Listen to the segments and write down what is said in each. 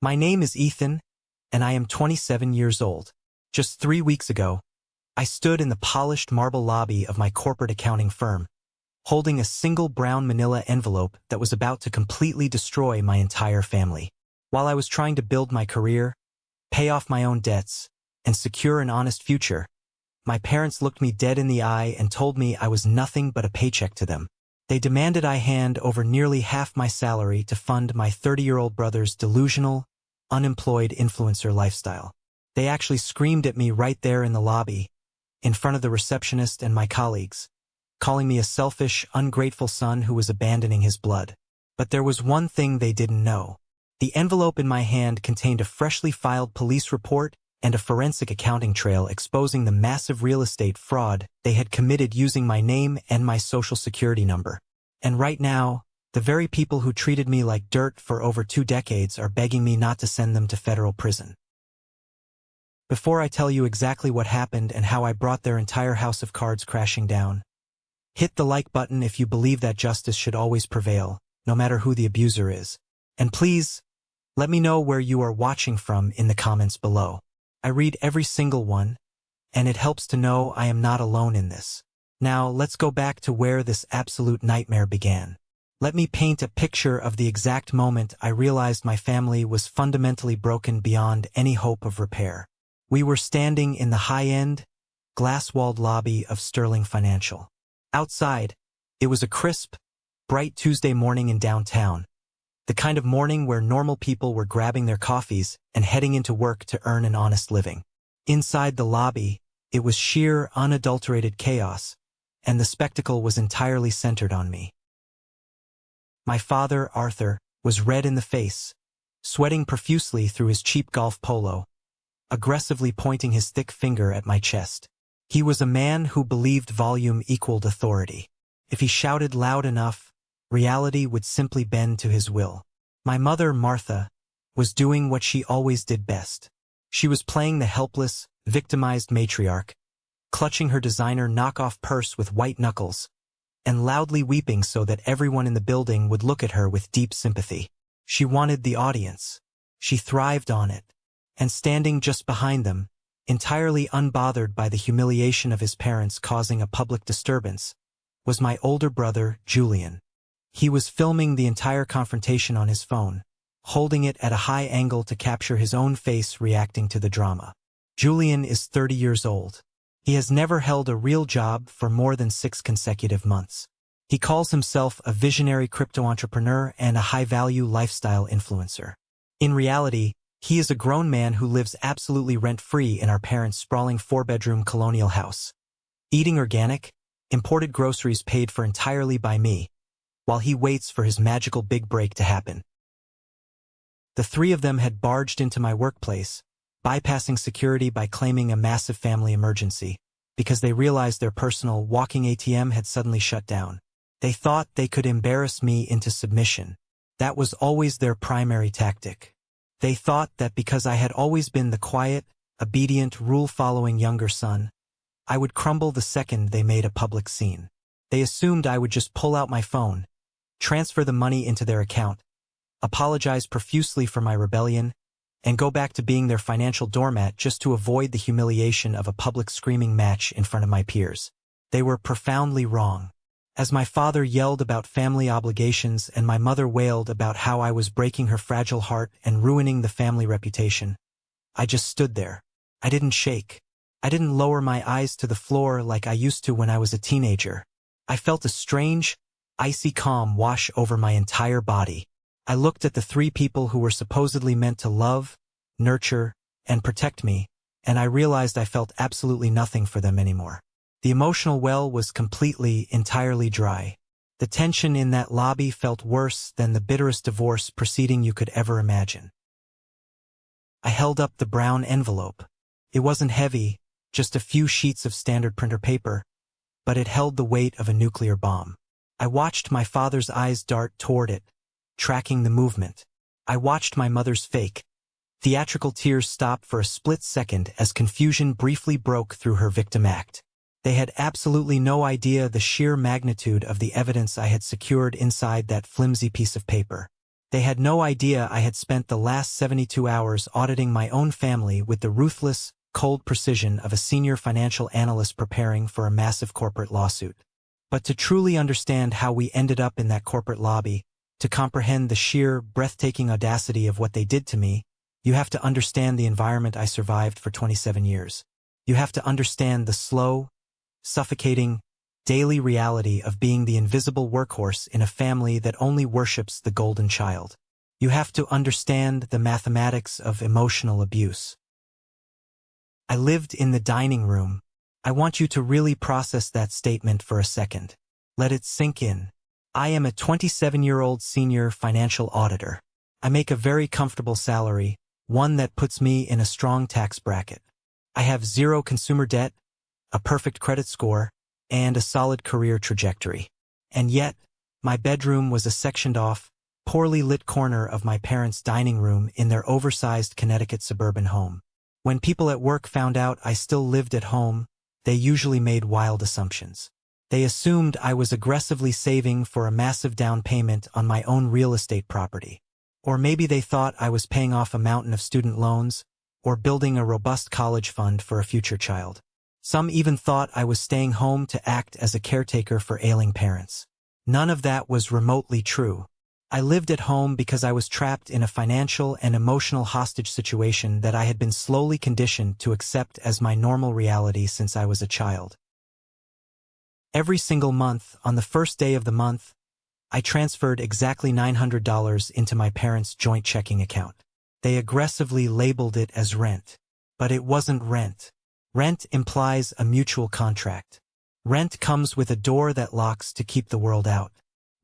My name is Ethan, and I am 27 years old. Just 3 weeks ago, I stood in the polished marble lobby of my corporate accounting firm, holding a single brown manila envelope that was about to completely destroy my entire family. While I was trying to build my career, pay off my own debts, and secure an honest future, my parents looked me dead in the eye and told me I was nothing but a paycheck to them. They demanded I hand over nearly half my salary to fund my 30-year-old brother's delusional, unemployed influencer lifestyle. They actually screamed at me right there in the lobby, in front of the receptionist and my colleagues, calling me a selfish, ungrateful son who was abandoning his blood. But there was one thing they didn't know. The envelope in my hand contained a freshly filed police report and a forensic accounting trail exposing the massive real estate fraud they had committed using my name and my social security number. And right now, the very people who treated me like dirt for over 2 decades are begging me not to send them to federal prison. Before I tell you exactly what happened and how I brought their entire house of cards crashing down, hit the like button if you believe that justice should always prevail, no matter who the abuser is. And please, let me know where you are watching from in the comments below. I read every single one, and it helps to know I am not alone in this. Now, let's go back to where this absolute nightmare began. Let me paint a picture of the exact moment I realized my family was fundamentally broken beyond any hope of repair. We were standing in the high-end, glass-walled lobby of Sterling Financial. Outside, it was a crisp, bright Tuesday morning in downtown, the kind of morning where normal people were grabbing their coffees and heading into work to earn an honest living. Inside the lobby, it was sheer, unadulterated chaos, and the spectacle was entirely centered on me. My father, Arthur, was red in the face, sweating profusely through his cheap golf polo, aggressively pointing his thick finger at my chest. He was a man who believed volume equaled authority. If he shouted loud enough, reality would simply bend to his will. My mother, Martha, was doing what she always did best. She was playing the helpless, victimized matriarch, clutching her designer knockoff purse with white knuckles, and loudly weeping so that everyone in the building would look at her with deep sympathy. She wanted the audience. She thrived on it. And standing just behind them, entirely unbothered by the humiliation of his parents causing a public disturbance, was my older brother, Julian. He was filming the entire confrontation on his phone, holding it at a high angle to capture his own face reacting to the drama. Julian is 30 years old. He has never held a real job for more than 6 consecutive months. He calls himself a visionary crypto entrepreneur and a high-value lifestyle influencer. In reality, he is a grown man who lives absolutely rent-free in our parents' sprawling 4-bedroom colonial house, eating organic, imported groceries paid for entirely by me, while he waits for his magical big break to happen. The 3 of them had barged into my workplace, bypassing security by claiming a massive family emergency, because they realized their personal walking ATM had suddenly shut down. They thought they could embarrass me into submission. That was always their primary tactic. They thought that because I had always been the quiet, obedient, rule-following younger son, I would crumble the second they made a public scene. They assumed I would just pull out my phone, transfer the money into their account, apologize profusely for my rebellion, and go back to being their financial doormat just to avoid the humiliation of a public screaming match in front of my peers. They were profoundly wrong. As my father yelled about family obligations and my mother wailed about how I was breaking her fragile heart and ruining the family reputation, I just stood there. I didn't shake. I didn't lower my eyes to the floor like I used to when I was a teenager. I felt a strange, icy calm wash over my entire body. I looked at the 3 people who were supposedly meant to love, nurture, and protect me, and I realized I felt absolutely nothing for them anymore. The emotional well was entirely dry. The tension in that lobby felt worse than the bitterest divorce proceeding you could ever imagine. I held up the brown envelope. It wasn't heavy, just a few sheets of standard printer paper, but it held the weight of a nuclear bomb. I watched my father's eyes dart toward it, tracking the movement. I watched my mother's fake, theatrical tears stop for a split second as confusion briefly broke through her victim act. They had absolutely no idea the sheer magnitude of the evidence I had secured inside that flimsy piece of paper. They had no idea I had spent the last 72 hours auditing my own family with the ruthless, cold precision of a senior financial analyst preparing for a massive corporate lawsuit. But to truly understand how we ended up in that corporate lobby, to comprehend the sheer, breathtaking audacity of what they did to me, you have to understand the environment I survived for 27 years. You have to understand the slow, suffocating, daily reality of being the invisible workhorse in a family that only worships the golden child. You have to understand the mathematics of emotional abuse. I lived in the dining room. I want you to really process that statement for a second. Let it sink in. I am a 27-year-old senior financial auditor. I make a very comfortable salary, one that puts me in a strong tax bracket. I have zero consumer debt, a perfect credit score, and a solid career trajectory. And yet, my bedroom was a sectioned off, poorly lit corner of my parents' dining room in their oversized Connecticut suburban home. When people at work found out I still lived at home, they usually made wild assumptions. They assumed I was aggressively saving for a massive down payment on my own real estate property. Or maybe they thought I was paying off a mountain of student loans, or building a robust college fund for a future child. Some even thought I was staying home to act as a caretaker for ailing parents. None of that was remotely true. I lived at home because I was trapped in a financial and emotional hostage situation that I had been slowly conditioned to accept as my normal reality since I was a child. Every single month, on the first day of the month, I transferred exactly $900 into my parents' joint checking account. They aggressively labeled it as rent. But it wasn't rent. Rent implies a mutual contract. Rent comes with a door that locks to keep the world out.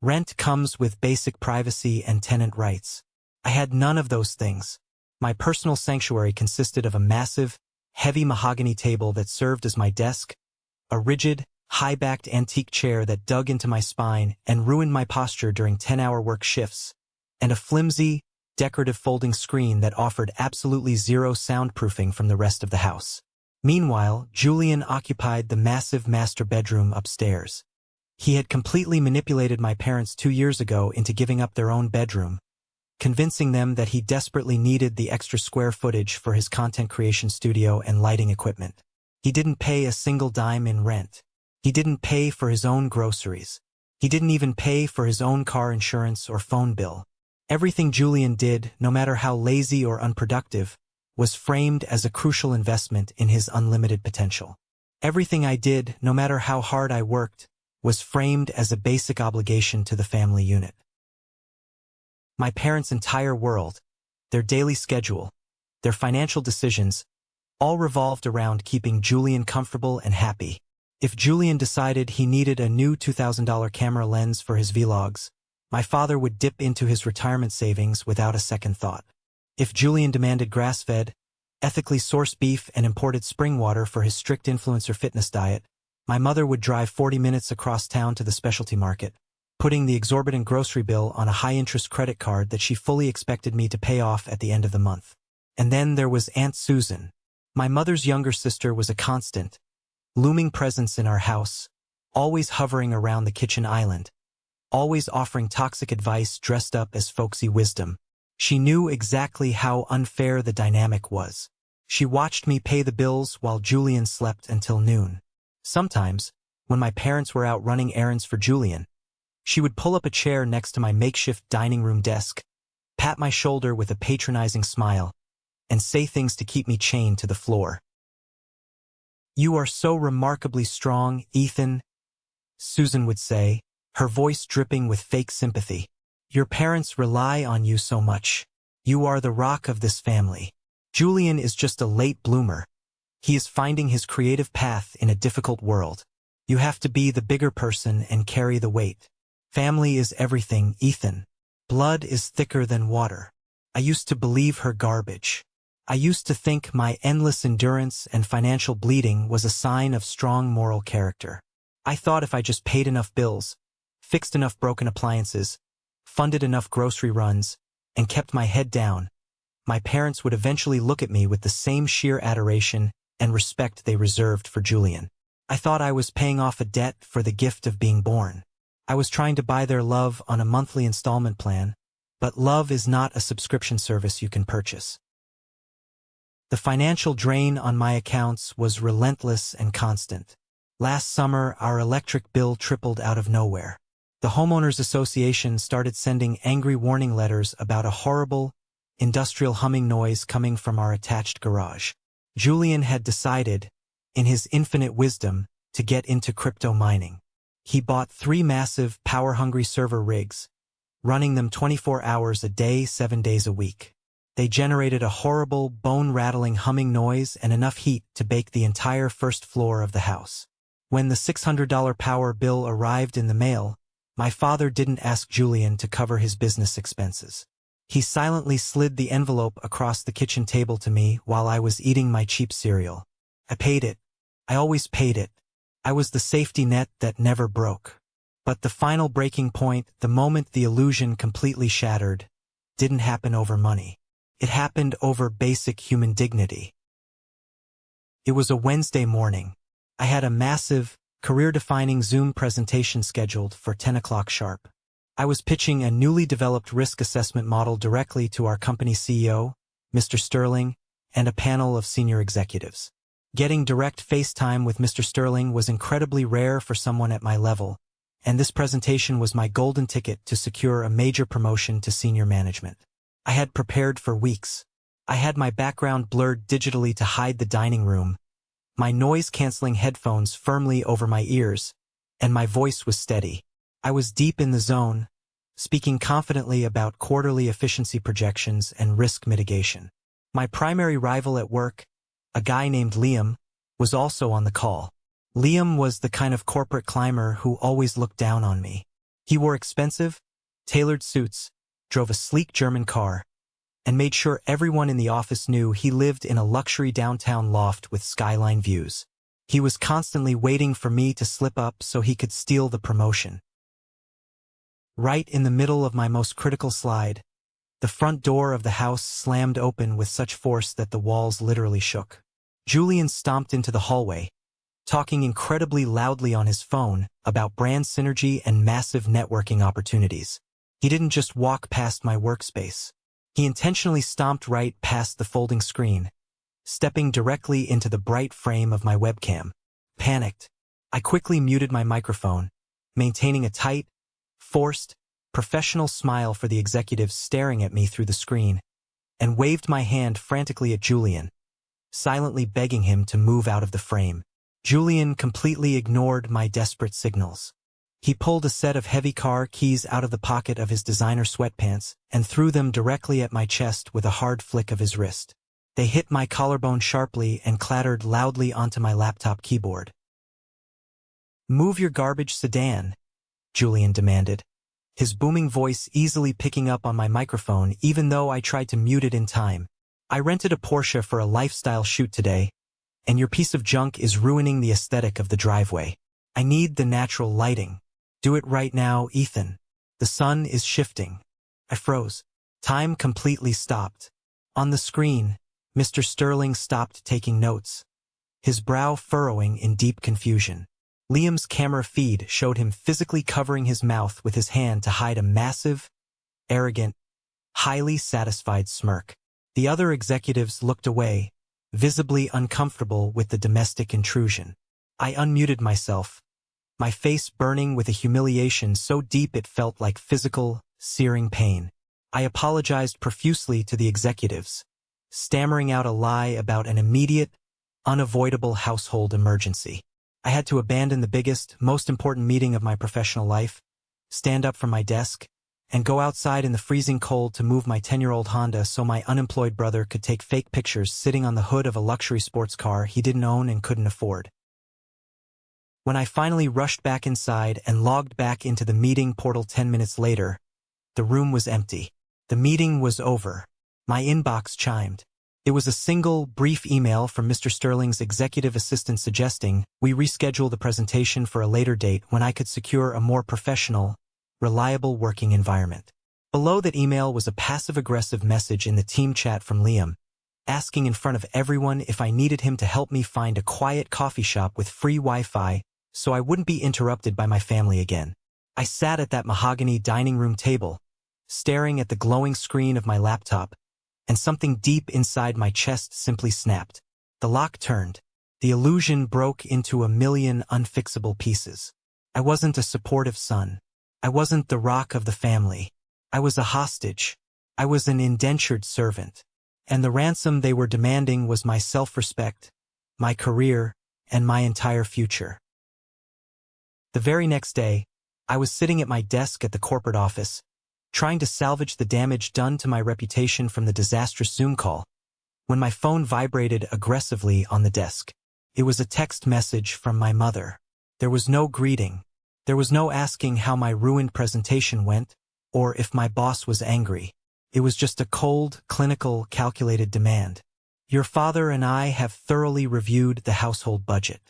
Rent comes with basic privacy and tenant rights. I had none of those things. My personal sanctuary consisted of a massive, heavy mahogany table that served as my desk, a rigid, high-backed antique chair that dug into my spine and ruined my posture during 10-hour work shifts, and a flimsy, decorative folding screen that offered absolutely zero soundproofing from the rest of the house. Meanwhile, Julian occupied the massive master bedroom upstairs. He had completely manipulated my parents 2 years ago into giving up their own bedroom, convincing them that he desperately needed the extra square footage for his content creation studio and lighting equipment. He didn't pay a single dime in rent. He didn't pay for his own groceries. He didn't even pay for his own car insurance or phone bill. Everything Julian did, no matter how lazy or unproductive, was framed as a crucial investment in his unlimited potential. Everything I did, no matter how hard I worked, was framed as a basic obligation to the family unit. My parents' entire world, their daily schedule, their financial decisions, all revolved around keeping Julian comfortable and happy. If Julian decided he needed a new $2,000 camera lens for his vlogs, my father would dip into his retirement savings without a second thought. If Julian demanded grass-fed, ethically sourced beef and imported spring water for his strict influencer fitness diet, my mother would drive 40 minutes across town to the specialty market, putting the exorbitant grocery bill on a high-interest credit card that she fully expected me to pay off at the end of the month. And then there was Aunt Susan. My mother's younger sister was a constant, looming presence in our house, always hovering around the kitchen island, always offering toxic advice dressed up as folksy wisdom. She knew exactly how unfair the dynamic was. She watched me pay the bills while Julian slept until noon. Sometimes, when my parents were out running errands for Julian, she would pull up a chair next to my makeshift dining room desk, pat my shoulder with a patronizing smile, and say things to keep me chained to the floor. "You are so remarkably strong, Ethan," Susan would say, her voice dripping with fake sympathy. "Your parents rely on you so much. You are the rock of this family. Julian is just a late bloomer. He is finding his creative path in a difficult world. You have to be the bigger person and carry the weight. Family is everything, Ethan. Blood is thicker than water." I used to believe her garbage. I used to think my endless endurance and financial bleeding was a sign of strong moral character. I thought if I just paid enough bills, fixed enough broken appliances, funded enough grocery runs, and kept my head down, my parents would eventually look at me with the same sheer adoration and respect they reserved for Julian. I thought I was paying off a debt for the gift of being born. I was trying to buy their love on a monthly installment plan, But love is not a subscription service you can purchase. The financial drain on my accounts was relentless and constant. Last summer, our electric bill tripled out of nowhere. The homeowners association started sending angry warning letters about a horrible, industrial humming noise coming from our attached garage. Julian had decided, in his infinite wisdom, to get into crypto mining. He bought 3 massive, power-hungry server rigs, running them 24 hours a day, 7 days a week. They generated a horrible, bone-rattling humming noise and enough heat to bake the entire first floor of the house. When the $600 power bill arrived in the mail, my father didn't ask Julian to cover his business expenses. He silently slid the envelope across the kitchen table to me while I was eating my cheap cereal. I paid it. I always paid it. I was the safety net that never broke. But the final breaking point, the moment the illusion completely shattered, didn't happen over money. It happened over basic human dignity. It was a Wednesday morning. I had a massive, career-defining Zoom presentation scheduled for 10 o'clock sharp. I was pitching a newly developed risk assessment model directly to our company CEO, Mr. Sterling, and a panel of senior executives. Getting direct FaceTime with Mr. Sterling was incredibly rare for someone at my level, and this presentation was my golden ticket to secure a major promotion to senior management. I had prepared for weeks. I had my background blurred digitally to hide the dining room, my noise-canceling headphones firmly over my ears, and my voice was steady. I was deep in the zone, speaking confidently about quarterly efficiency projections and risk mitigation. My primary rival at work, a guy named Liam, was also on the call. Liam was the kind of corporate climber who always looked down on me. He wore expensive, tailored suits, drove a sleek German car, and made sure everyone in the office knew he lived in a luxury downtown loft with skyline views. He was constantly waiting for me to slip up so he could steal the promotion. Right in the middle of my most critical slide, the front door of the house slammed open with such force that the walls literally shook. Julian stomped into the hallway, talking incredibly loudly on his phone about brand synergy and massive networking opportunities. He didn't just walk past my workspace. He intentionally stomped right past the folding screen, stepping directly into the bright frame of my webcam. Panicked, I quickly muted my microphone, maintaining a tight, forced, professional smile for the executives staring at me through the screen, and waved my hand frantically at Julian, silently begging him to move out of the frame. Julian completely ignored my desperate signals. He pulled a set of heavy car keys out of the pocket of his designer sweatpants and threw them directly at my chest with a hard flick of his wrist. They hit my collarbone sharply and clattered loudly onto my laptop keyboard. "Move your garbage sedan," Julian demanded, his booming voice easily picking up on my microphone even though I tried to mute it in time. "I rented a Porsche for a lifestyle shoot today, and your piece of junk is ruining the aesthetic of the driveway. I need the natural lighting. Do it right now, Ethan. The sun is shifting." I froze. Time completely stopped. On the screen, Mr. Sterling stopped taking notes, his brow furrowing in deep confusion. Liam's camera feed showed him physically covering his mouth with his hand to hide a massive, arrogant, highly satisfied smirk. The other executives looked away, visibly uncomfortable with the domestic intrusion. I unmuted myself, my face burning with a humiliation so deep it felt like physical, searing pain. I apologized profusely to the executives, stammering out a lie about an immediate, unavoidable household emergency. I had to abandon the biggest, most important meeting of my professional life, stand up from my desk, and go outside in the freezing cold to move my 10-year-old Honda so my unemployed brother could take fake pictures sitting on the hood of a luxury sports car he didn't own and couldn't afford. When I finally rushed back inside and logged back into the meeting portal 10 minutes later, the room was empty. The meeting was over. My inbox chimed. It was a single, brief email from Mr. Sterling's executive assistant suggesting we reschedule the presentation for a later date when I could secure a more professional, reliable working environment. Below that email was a passive-aggressive message in the team chat from Liam, asking in front of everyone if I needed him to help me find a quiet coffee shop with free Wi-Fi so I wouldn't be interrupted by my family again. I sat at that mahogany dining room table, staring at the glowing screen of my laptop, and something deep inside my chest simply snapped. The lock turned. The illusion broke into a million unfixable pieces. I wasn't a supportive son. I wasn't the rock of the family. I was a hostage. I was an indentured servant. And the ransom they were demanding was my self-respect, my career, and my entire future. The very next day, I was sitting at my desk at the corporate office, trying to salvage the damage done to my reputation from the disastrous Zoom call, when my phone vibrated aggressively on the desk. It was a text message from my mother. There was no greeting. There was no asking how my ruined presentation went, or if my boss was angry. It was just a cold, clinical, calculated demand. Your father and I have thoroughly reviewed the household budget.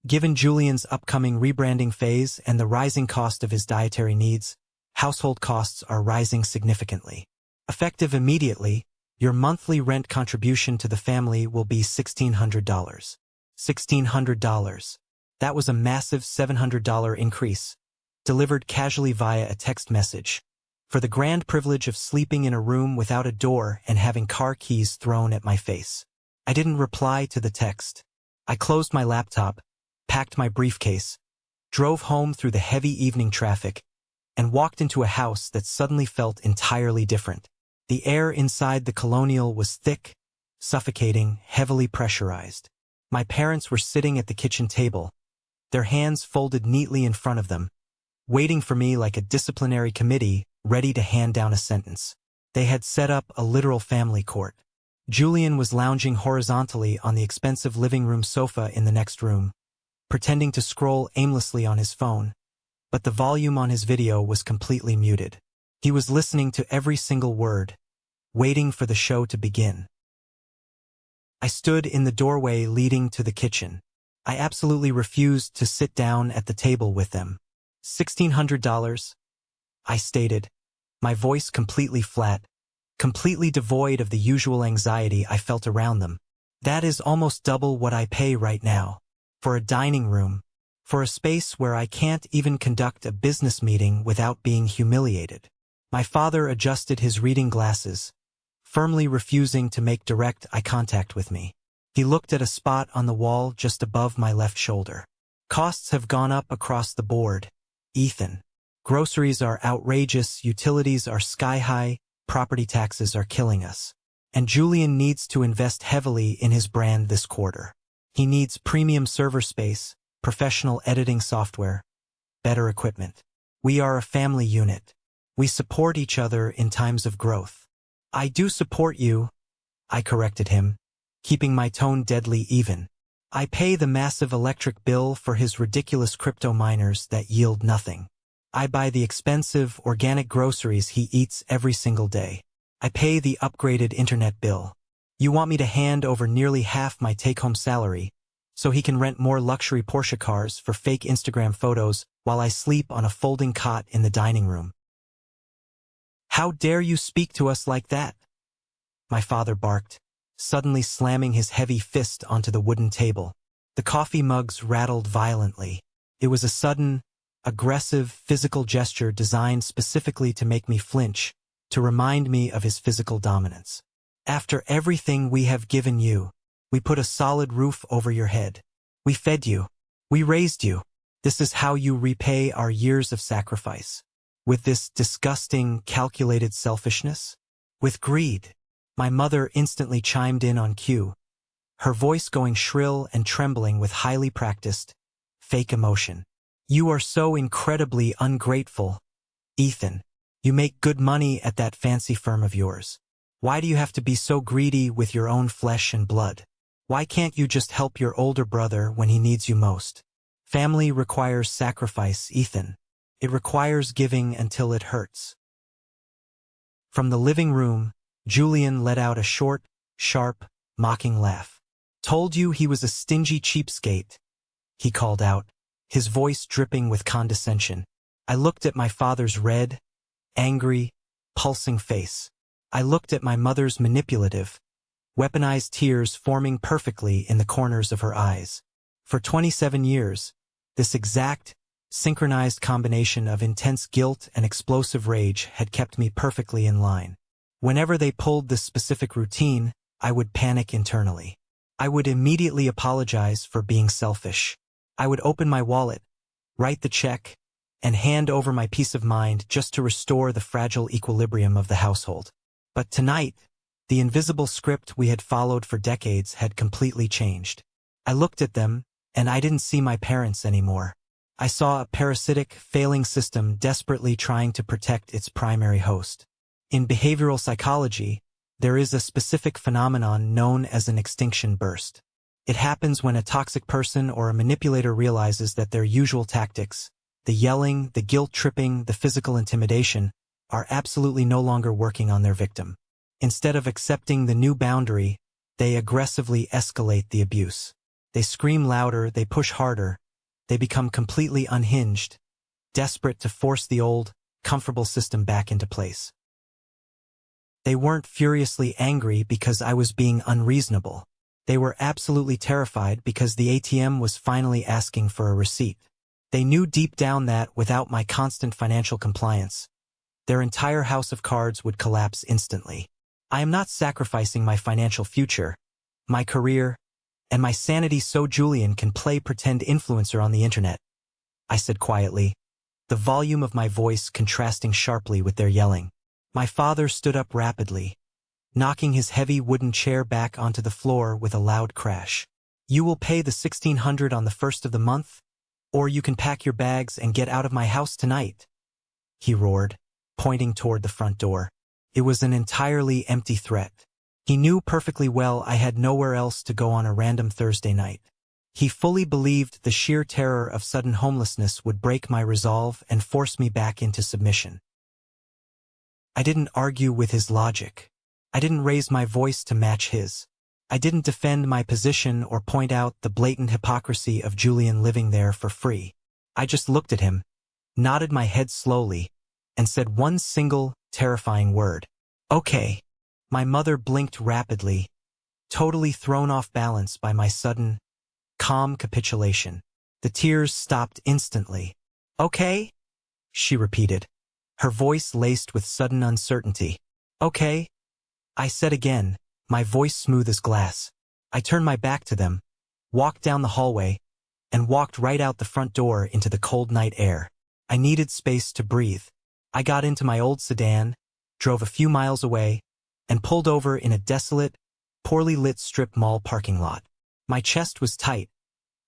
Given Julian's upcoming rebranding phase and the rising cost of his dietary needs, household costs are rising significantly. Effective immediately, your monthly rent contribution to the family will be $1,600. $1,600. That was a massive $700 increase, delivered casually via a text message, for the grand privilege of sleeping in a room without a door and having car keys thrown at my face. I didn't reply to the text. I closed my laptop, packed my briefcase, drove home through the heavy evening traffic, and walked into a house that suddenly felt entirely different. The air inside the Colonial was thick, suffocating, heavily pressurized. My parents were sitting at the kitchen table, their hands folded neatly in front of them, waiting for me like a disciplinary committee ready to hand down a sentence. They had set up a literal family court. Julian was lounging horizontally on the expensive living room sofa in the next room, pretending to scroll aimlessly on his phone, but the volume on his video was completely muted. He was listening to every single word, waiting for the show to begin. I stood in the doorway leading to the kitchen. I absolutely refused to sit down at the table with them. $1,600, I stated, my voice completely flat, completely devoid of the usual anxiety I felt around them. That is almost double what I pay right now. For a dining room, for a space where I can't even conduct a business meeting without being humiliated. My father adjusted his reading glasses, firmly refusing to make direct eye contact with me. He looked at a spot on the wall just above my left shoulder. Costs have gone up across the board, Ethan. Groceries are outrageous, utilities are sky-high, property taxes are killing us. And Julian needs to invest heavily in his brand this quarter. He needs premium server space, professional editing software, better equipment. We are a family unit. We support each other in times of growth. I do support you, I corrected him, keeping my tone deadly even. I pay the massive electric bill for his ridiculous crypto miners that yield nothing. I buy the expensive, organic groceries he eats every single day. I pay the upgraded internet bill. You want me to hand over nearly half my take-home salary so he can rent more luxury Porsche cars for fake Instagram photos while I sleep on a folding cot in the dining room. How dare you speak to us like that? My father barked, suddenly slamming his heavy fist onto the wooden table. The coffee mugs rattled violently. It was a sudden, aggressive, physical gesture designed specifically to make me flinch, to remind me of his physical dominance. After everything we have given you, we put a solid roof over your head. We fed you. We raised you. This is how you repay our years of sacrifice. With this disgusting, calculated selfishness? With greed? My mother instantly chimed in on cue, her voice going shrill and trembling with highly practiced, fake emotion. You are so incredibly ungrateful, Ethan. You make good money at that fancy firm of yours. Why do you have to be so greedy with your own flesh and blood? Why can't you just help your older brother when he needs you most? Family requires sacrifice, Ethan. It requires giving until it hurts. From the living room, Julian let out a short, sharp, mocking laugh. Told you he was a stingy cheapskate, he called out, his voice dripping with condescension. I looked at my father's red, angry, pulsing face. I looked at my mother's manipulative, weaponized tears forming perfectly in the corners of her eyes. For 27 years, this exact, synchronized combination of intense guilt and explosive rage had kept me perfectly in line. Whenever they pulled this specific routine, I would panic internally. I would immediately apologize for being selfish. I would open my wallet, write the check, and hand over my peace of mind just to restore the fragile equilibrium of the household. But tonight, the invisible script we had followed for decades had completely changed. I looked at them, and I didn't see my parents anymore. I saw a parasitic, failing system desperately trying to protect its primary host. In behavioral psychology, there is a specific phenomenon known as an extinction burst. It happens when a toxic person or a manipulator realizes that their usual tactics, the yelling, the guilt-tripping, the physical intimidation, are absolutely no longer working on their victim. Instead of accepting the new boundary, they aggressively escalate the abuse. They scream louder, they push harder, they become completely unhinged, desperate to force the old, comfortable system back into place. They weren't furiously angry because I was being unreasonable. They were absolutely terrified because the ATM was finally asking for a receipt. They knew deep down that, without my constant financial compliance, their entire house of cards would collapse instantly. I am not sacrificing my financial future, my career, and my sanity so Julian can play pretend influencer on the internet, I said quietly, the volume of my voice contrasting sharply with their yelling. My father stood up rapidly, knocking his heavy wooden chair back onto the floor with a loud crash. You will pay the $1,600 on the first of the month, or you can pack your bags and get out of my house tonight, he roared, pointing toward the front door. It was an entirely empty threat. He knew perfectly well I had nowhere else to go on a random Thursday night. He fully believed the sheer terror of sudden homelessness would break my resolve and force me back into submission. I didn't argue with his logic. I didn't raise my voice to match his. I didn't defend my position or point out the blatant hypocrisy of Julian living there for free. I just looked at him, nodded my head slowly, and said one single, terrifying word. Okay. My mother blinked rapidly, totally thrown off balance by my sudden, calm capitulation. The tears stopped instantly. Okay? She repeated, her voice laced with sudden uncertainty. Okay? I said again, my voice smooth as glass. I turned my back to them, walked down the hallway, and walked right out the front door into the cold night air. I needed space to breathe. I got into my old sedan, drove a few miles away, and pulled over in a desolate, poorly lit strip mall parking lot. My chest was tight,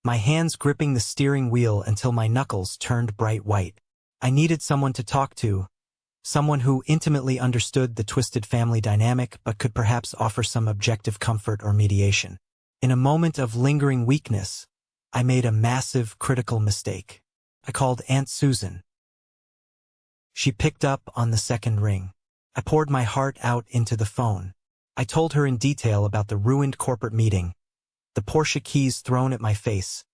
my hands gripping the steering wheel until my knuckles turned bright white. I needed someone to talk to, someone who intimately understood the twisted family dynamic but could perhaps offer some objective comfort or mediation. In a moment of lingering weakness, I made a massive, critical mistake. I called Aunt Susan. She picked up on the second ring. I poured my heart out into the phone. I told her in detail about the ruined corporate meeting, the Porsche keys thrown at my face,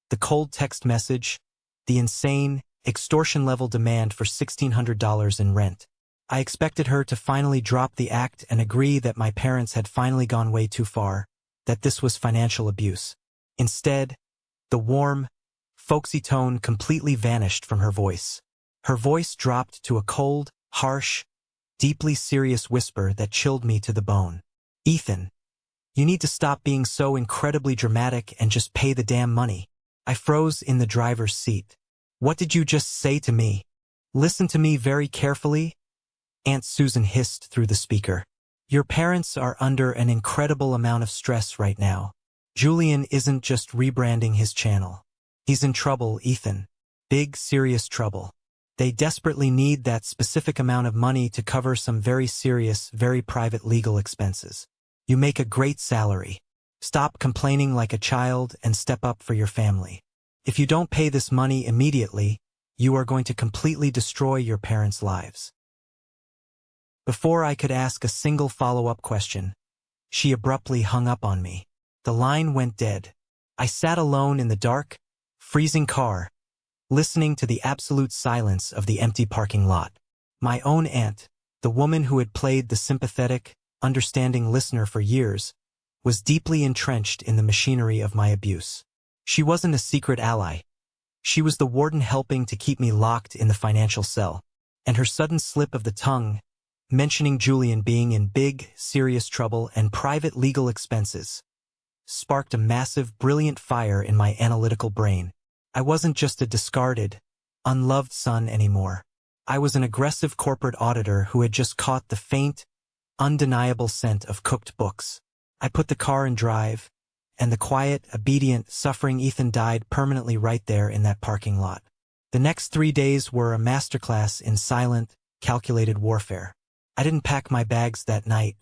the cold text message, the insane, extortion-level demand for $1,600 in rent. I expected her to finally drop the act and agree that my parents had finally gone way too far, that this was financial abuse. Instead, the warm, folksy tone completely vanished from her voice. Her voice dropped to a cold, harsh, deeply serious whisper that chilled me to the bone. Ethan, you need to stop being so incredibly dramatic and just pay the damn money. I froze in the driver's seat. What did you just say to me? Listen to me very carefully, Aunt Susan hissed through the speaker. Your parents are under an incredible amount of stress right now. Julian isn't just rebranding his channel. He's in trouble, Ethan. Big, serious trouble. They desperately need that specific amount of money to cover some very serious, very private legal expenses. You make a great salary. Stop complaining like a child and step up for your family. If you don't pay this money immediately, you are going to completely destroy your parents' lives. Before I could ask a single follow-up question, she abruptly hung up on me. The line went dead. I sat alone in the dark, freezing car, listening to the absolute silence of the empty parking lot. My own aunt, the woman who had played the sympathetic, understanding listener for years, was deeply entrenched in the machinery of my abuse. She wasn't a secret ally. She was the warden helping to keep me locked in the financial cell. And her sudden slip of the tongue, mentioning Julian being in big, serious trouble and private legal expenses, sparked a massive, brilliant fire in my analytical brain. I wasn't just a discarded, unloved son anymore. I was an aggressive corporate auditor who had just caught the faint, undeniable scent of cooked books. I put the car in drive, and the quiet, obedient, suffering Ethan died permanently right there in that parking lot. The next 3 days were a masterclass in silent, calculated warfare. I didn't pack my bags that night.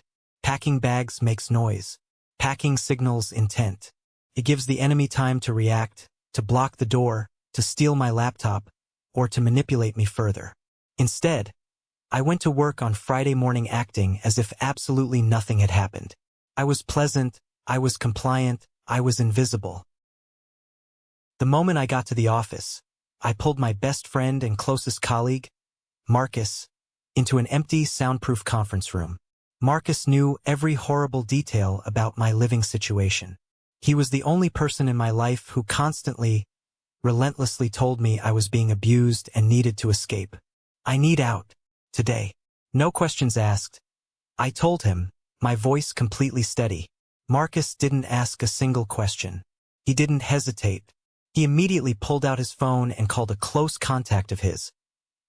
Packing bags makes noise. Packing signals intent. It gives the enemy time to react, to block the door, to steal my laptop, or to manipulate me further. Instead, I went to work on Friday morning acting as if absolutely nothing had happened. I was pleasant, I was compliant, I was invisible. The moment I got to the office, I pulled my best friend and closest colleague, Marcus, into an empty, soundproof conference room. Marcus knew every horrible detail about my living situation. He was the only person in my life who constantly, relentlessly told me I was being abused and needed to escape. I need out. Today. No questions asked. I told him, my voice completely steady. Marcus didn't ask a single question. He didn't hesitate. He immediately pulled out his phone and called a close contact of his,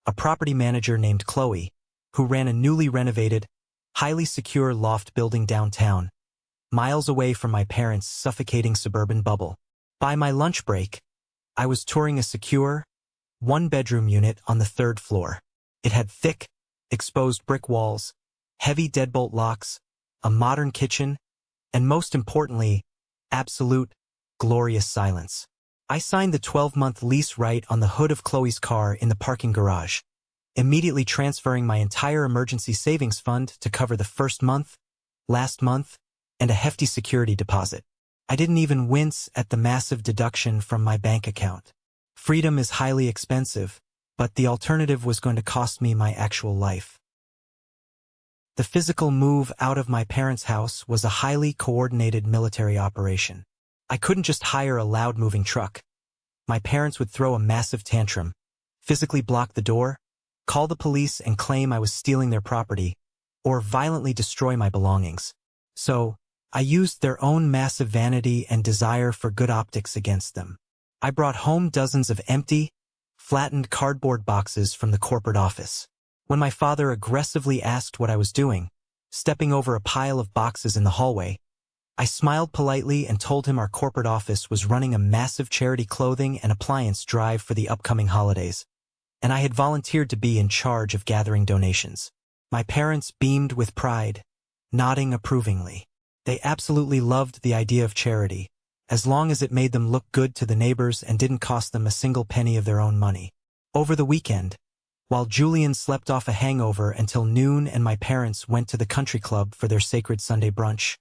a property manager named Chloe, who ran a newly renovated, highly secure loft building downtown, miles away from my parents' suffocating suburban bubble. By my lunch break, I was touring a secure, one-bedroom unit on the 3rd floor. It had thick, exposed brick walls, heavy deadbolt locks, a modern kitchen, and most importantly, absolute, glorious silence. I signed the 12-month lease right on the hood of Chloe's car in the parking garage, immediately transferring my entire emergency savings fund to cover the first month, last month, and a hefty security deposit. I didn't even wince at the massive deduction from my bank account. Freedom is highly expensive, but the alternative was going to cost me my actual life. The physical move out of my parents' house was a highly coordinated military operation. I couldn't just hire a loud-moving truck. My parents would throw a massive tantrum, physically block the door, call the police and claim I was stealing their property, or violently destroy my belongings. So, I used their own massive vanity and desire for good optics against them. I brought home dozens of empty, flattened cardboard boxes from the corporate office. When my father aggressively asked what I was doing, stepping over a pile of boxes in the hallway, I smiled politely and told him our corporate office was running a massive charity clothing and appliance drive for the upcoming holidays, and I had volunteered to be in charge of gathering donations. My parents beamed with pride, nodding approvingly. They absolutely loved the idea of charity, as long as it made them look good to the neighbors and didn't cost them a single penny of their own money. Over the weekend, while Julian slept off a hangover until noon and my parents went to the country club for their sacred Sunday brunch,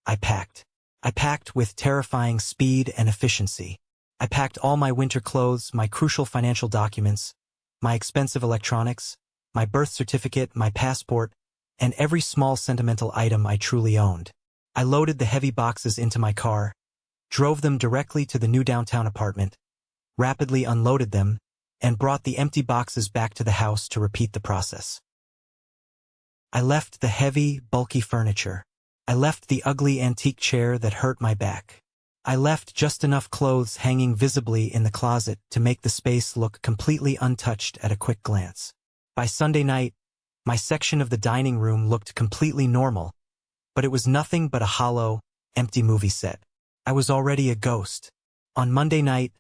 I packed. I packed with terrifying speed and efficiency. I packed all my winter clothes, my crucial financial documents, my expensive electronics, my birth certificate, my passport, and every small sentimental item I truly owned. I loaded the heavy boxes into my car, drove them directly to the new downtown apartment, rapidly unloaded them, and brought the empty boxes back to the house to repeat the process. I left the heavy, bulky furniture. I left the ugly antique chair that hurt my back. I left just enough clothes hanging visibly in the closet to make the space look completely untouched at a quick glance. By Sunday night, my section of the dining room looked completely normal, but it was nothing but a hollow, empty movie set. I was already a ghost. On Monday night,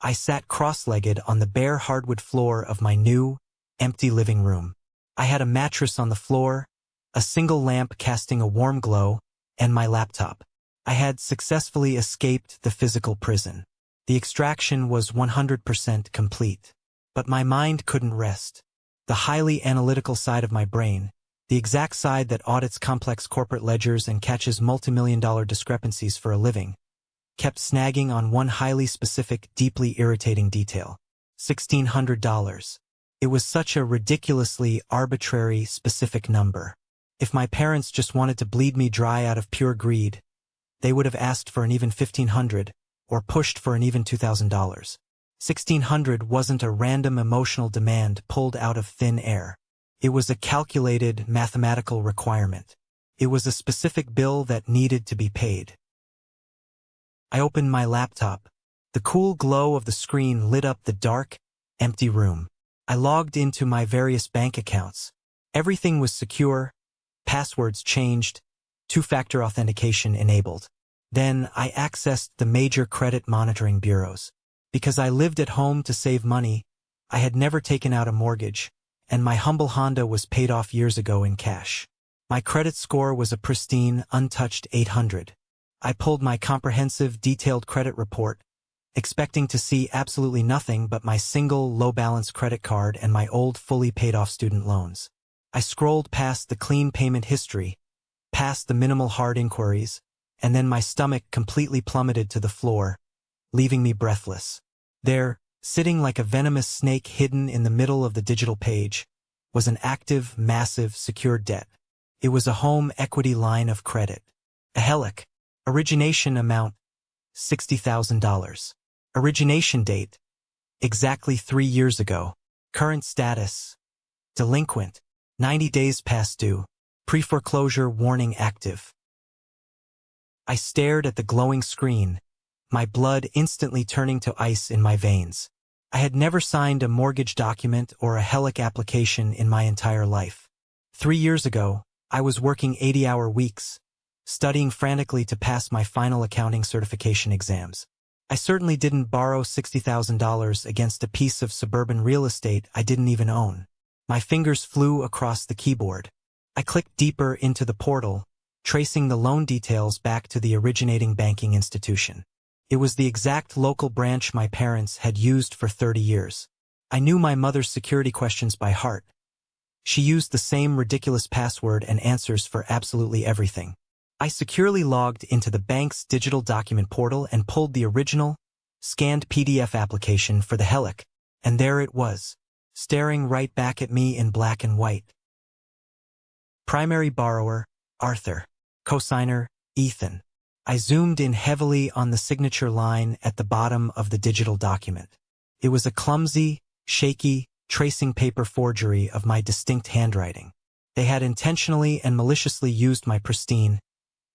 I sat cross-legged on the bare hardwood floor of my new, empty living room. I had a mattress on the floor, a single lamp casting a warm glow, and my laptop. I had successfully escaped the physical prison. The extraction was 100% complete. But my mind couldn't rest. The highly analytical side of my brain, the exact side that audits complex corporate ledgers and catches multi-million-dollar discrepancies for a living, kept snagging on one highly specific, deeply irritating detail. $1,600. It was such a ridiculously arbitrary, specific number. If my parents just wanted to bleed me dry out of pure greed, they would have asked for an even $1,500, or pushed for an even $2,000. $1,600 wasn't a random emotional demand pulled out of thin air. It was a calculated mathematical requirement. It was a specific bill that needed to be paid. I opened my laptop. The cool glow of the screen lit up the dark, empty room. I logged into my various bank accounts. Everything was secure, passwords changed, two-factor authentication enabled. Then I accessed the major credit monitoring bureaus. Because I lived at home to save money, I had never taken out a mortgage, and my humble Honda was paid off years ago in cash. My credit score was a pristine, untouched 800. I pulled my comprehensive, detailed credit report, expecting to see absolutely nothing but my single, low-balance credit card and my old, fully paid-off student loans. I scrolled past the clean payment history, past the minimal hard inquiries, and then my stomach completely plummeted to the floor, leaving me breathless. There, sitting like a venomous snake hidden in the middle of the digital page, was an active, massive, secured debt. It was a home equity line of credit. A HELOC. Origination amount, $60,000. Origination date, exactly 3 years ago. Current status, delinquent, 90 days past due. Pre-foreclosure warning active. I stared at the glowing screen, my blood instantly turning to ice in my veins. I had never signed a mortgage document or a HELOC application in my entire life. 3 years ago, I was working 80-hour weeks, studying frantically to pass my final accounting certification exams. I certainly didn't borrow $60,000 against a piece of suburban real estate I didn't even own. My fingers flew across the keyboard. I clicked deeper into the portal, tracing the loan details back to the originating banking institution. It was the exact local branch my parents had used for 30 years. I knew my mother's security questions by heart. She used the same ridiculous password and answers for absolutely everything. I securely logged into the bank's digital document portal and pulled the original, scanned PDF application for the HELOC, and there it was, staring right back at me in black and white. Primary borrower, Arthur. Cosigner, Ethan. I zoomed in heavily on the signature line at the bottom of the digital document. It was a clumsy, shaky, tracing paper forgery of my distinct handwriting. They had intentionally and maliciously used my pristine,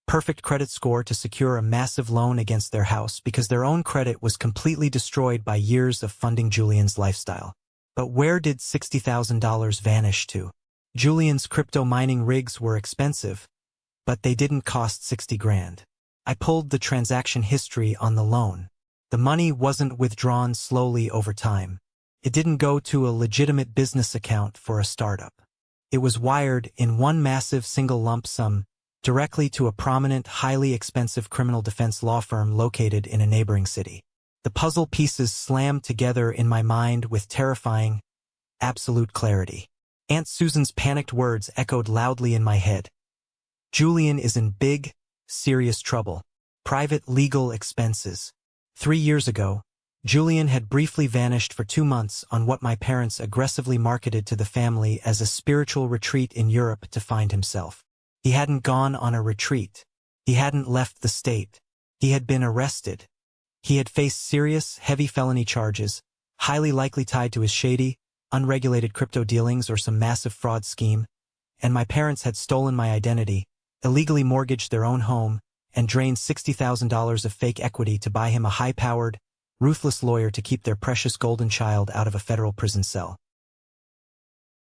perfect credit score to secure a massive loan against their house because their own credit was completely destroyed by years of funding Julian's lifestyle. But where did $60,000 vanish to? Julian's crypto mining rigs were expensive, but they didn't cost 60 grand. I pulled the transaction history on the loan. The money wasn't withdrawn slowly over time. It didn't go to a legitimate business account for a startup. It was wired in one massive single lump sum directly to a prominent, highly expensive criminal defense law firm located in a neighboring city. The puzzle pieces slammed together in my mind with terrifying, absolute clarity. Aunt Susan's panicked words echoed loudly in my head. Julian is in big, serious trouble. Private legal expenses. 3 years ago, Julian had briefly vanished for 2 months on what my parents aggressively marketed to the family as a spiritual retreat in Europe to find himself. He hadn't gone on a retreat. He hadn't left the state. He had been arrested. He had faced serious, heavy felony charges, highly likely tied to his shady, unregulated crypto dealings or some massive fraud scheme, and my parents had stolen my identity, illegally mortgaged their own home, and drained $60,000 of fake equity to buy him a high-powered, ruthless lawyer to keep their precious golden child out of a federal prison cell.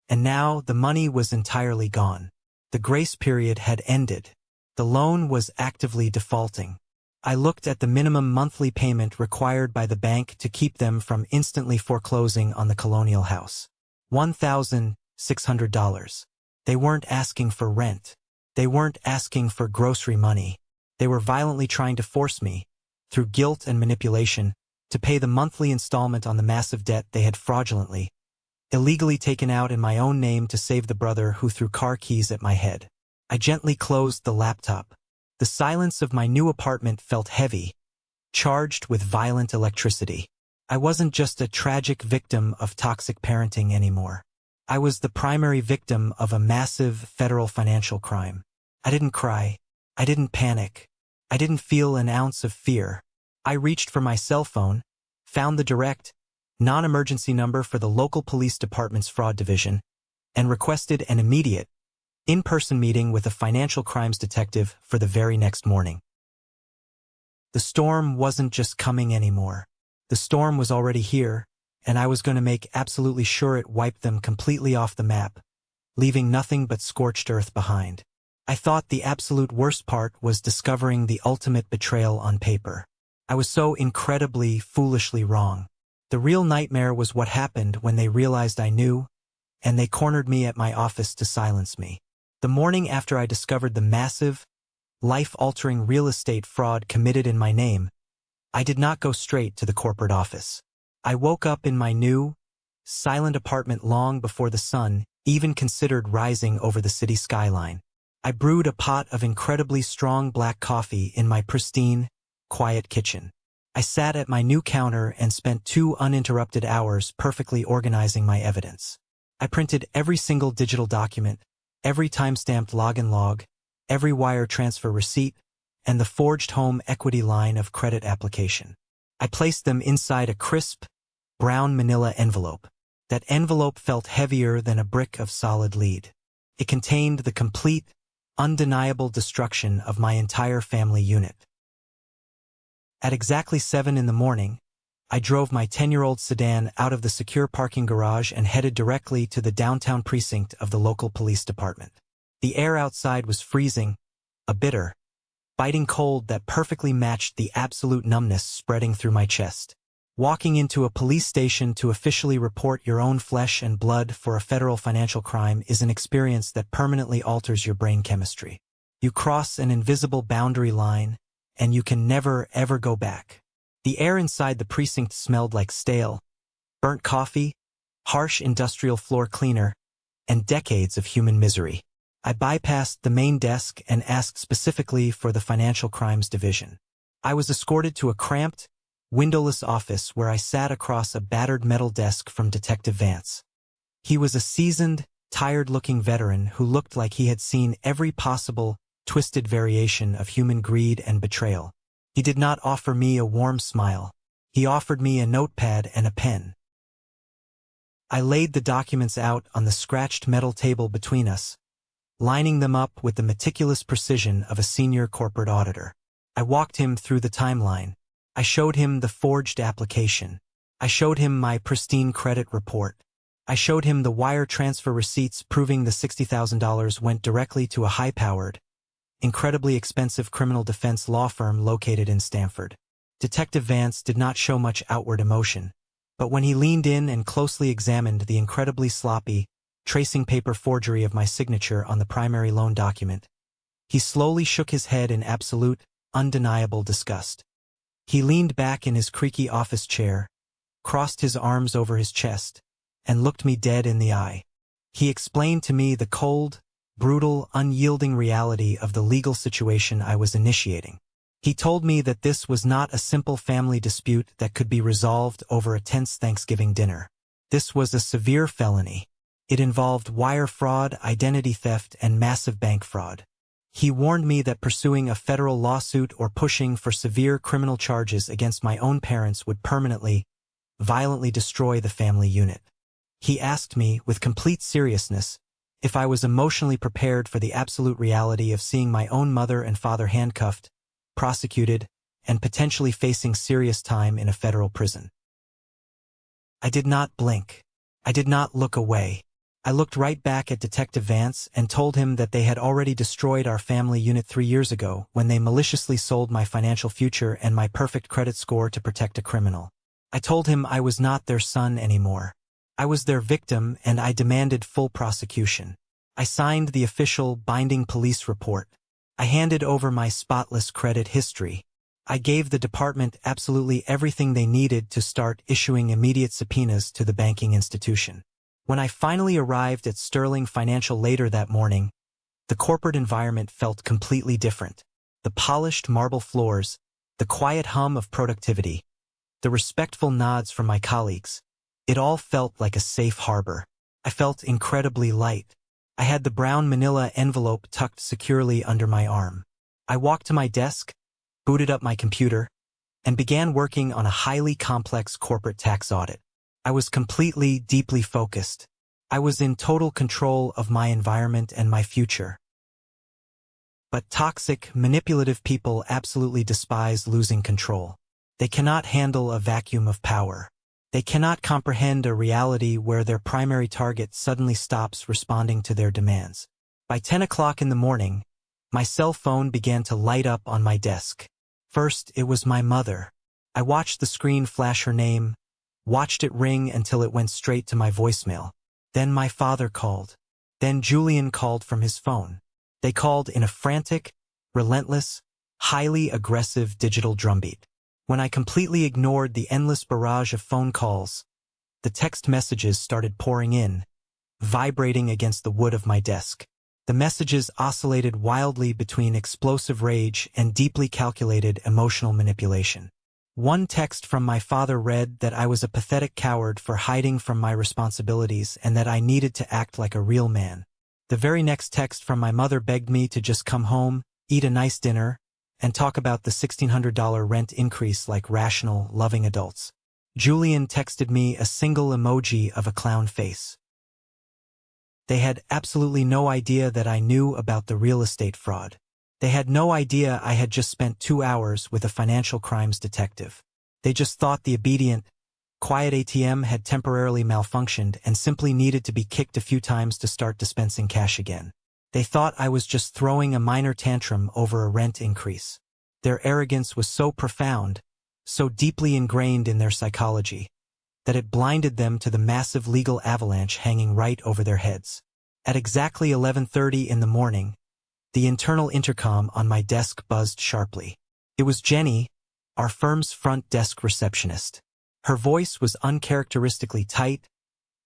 And now the money was entirely gone. The grace period had ended. The loan was actively defaulting. I looked at the minimum monthly payment required by the bank to keep them from instantly foreclosing on the colonial house. $1,600. They weren't asking for rent. They weren't asking for grocery money. They were violently trying to force me, through guilt and manipulation, to pay the monthly installment on the massive debt they had fraudulently, illegally taken out in my own name to save the brother who threw car keys at my head. I gently closed the laptop. The silence of my new apartment felt heavy, charged with violent electricity. I wasn't just a tragic victim of toxic parenting anymore. I was the primary victim of a massive federal financial crime. I didn't cry. I didn't panic. I didn't feel an ounce of fear. I reached for my cell phone, found the direct, non-emergency number for the local police department's fraud division, and requested an immediate, in-person meeting with a financial crimes detective for the very next morning. The storm wasn't just coming anymore. The storm was already here, and I was going to make absolutely sure it wiped them completely off the map, leaving nothing but scorched earth behind. I thought the absolute worst part was discovering the ultimate betrayal on paper. I was so incredibly, foolishly wrong. The real nightmare was what happened when they realized I knew, and they cornered me at my office to silence me. The morning after I discovered the massive, life-altering real estate fraud committed in my name, I did not go straight to the corporate office. I woke up in my new, silent apartment long before the sun even considered rising over the city skyline. I brewed a pot of incredibly strong black coffee in my pristine, quiet kitchen. I sat at my new counter and spent 2 uninterrupted hours perfectly organizing my evidence. I printed every single digital document, every time-stamped login log, every wire transfer receipt, and the forged home equity line of credit application. I placed them inside a crisp, brown manila envelope. That envelope felt heavier than a brick of solid lead. It contained the complete, undeniable destruction of my entire family unit. At exactly 7 in the morning, I drove my 10-year-old sedan out of the secure parking garage and headed directly to the downtown precinct of the local police department. The air outside was freezing, a bitter, biting cold that perfectly matched the absolute numbness spreading through my chest. Walking into a police station to officially report your own flesh and blood for a federal financial crime is an experience that permanently alters your brain chemistry. You cross an invisible boundary line, and you can never ever go back. The air inside the precinct smelled like stale, burnt coffee, harsh industrial floor cleaner, and decades of human misery. I bypassed the main desk and asked specifically for the Financial Crimes Division. I was escorted to a cramped, windowless office where I sat across a battered metal desk from Detective Vance. He was a seasoned, tired-looking veteran who looked like he had seen every possible, twisted variation of human greed and betrayal. He did not offer me a warm smile. He offered me a notepad and a pen. I laid the documents out on the scratched metal table between us, lining them up with the meticulous precision of a senior corporate auditor. I walked him through the timeline. I showed him the forged application. I showed him my pristine credit report. I showed him the wire transfer receipts proving the $60,000 went directly to a high-powered, incredibly expensive criminal defense law firm located in Stamford. Detective Vance did not show much outward emotion, but when he leaned in and closely examined the incredibly sloppy, tracing paper forgery of my signature on the primary loan document, he slowly shook his head in absolute, undeniable disgust. He leaned back in his creaky office chair, crossed his arms over his chest, and looked me dead in the eye. He explained to me the cold, brutal, unyielding reality of the legal situation I was initiating. He told me that this was not a simple family dispute that could be resolved over a tense Thanksgiving dinner. This was a severe felony. It involved wire fraud, identity theft, and massive bank fraud. He warned me that pursuing a federal lawsuit or pushing for severe criminal charges against my own parents would permanently, violently destroy the family unit. He asked me, with complete seriousness, if I was emotionally prepared for the absolute reality of seeing my own mother and father handcuffed, prosecuted, and potentially facing serious time in a federal prison. I did not blink. I did not look away. I looked right back at Detective Vance and told him that they had already destroyed our family unit 3 years ago when they maliciously sold my financial future and my perfect credit score to protect a criminal. I told him I was not their son anymore. I was their victim and I demanded full prosecution. I signed the official, binding police report. I handed over my spotless credit history. I gave the department absolutely everything they needed to start issuing immediate subpoenas to the banking institution. When I finally arrived at Sterling Financial later that morning, the corporate environment felt completely different. The polished marble floors, the quiet hum of productivity, the respectful nods from my colleagues, it all felt like a safe harbor. I felt incredibly light. I had the brown manila envelope tucked securely under my arm. I walked to my desk, booted up my computer, and began working on a highly complex corporate tax audit. I was completely, deeply focused. I was in total control of my environment and my future. But toxic, manipulative people absolutely despise losing control. They cannot handle a vacuum of power. They cannot comprehend a reality where their primary target suddenly stops responding to their demands. By 10 o'clock in the morning, my cell phone began to light up on my desk. First, it was my mother. I watched the screen flash her name, watched it ring until it went straight to my voicemail. Then my father called. Then Julian called from his phone. They called in a frantic, relentless, highly aggressive digital drumbeat. When I completely ignored the endless barrage of phone calls, the text messages started pouring in, vibrating against the wood of my desk. The messages oscillated wildly between explosive rage and deeply calculated emotional manipulation. One text from my father read that I was a pathetic coward for hiding from my responsibilities and that I needed to act like a real man. The very next text from my mother begged me to just come home, eat a nice dinner, and talk about the $1,600 rent increase like rational, loving adults. Julian texted me a single emoji of a clown face. They had absolutely no idea that I knew about the real estate fraud. They had no idea I had just spent 2 hours with a financial crimes detective. They just thought the obedient, quiet ATM had temporarily malfunctioned and simply needed to be kicked a few times to start dispensing cash again. They thought I was just throwing a minor tantrum over a rent increase. Their arrogance was so profound, so deeply ingrained in their psychology, that it blinded them to the massive legal avalanche hanging right over their heads. At exactly 11:30 in the morning, the internal intercom on my desk buzzed sharply. It was Jenny, our firm's front desk receptionist. Her voice was uncharacteristically tight,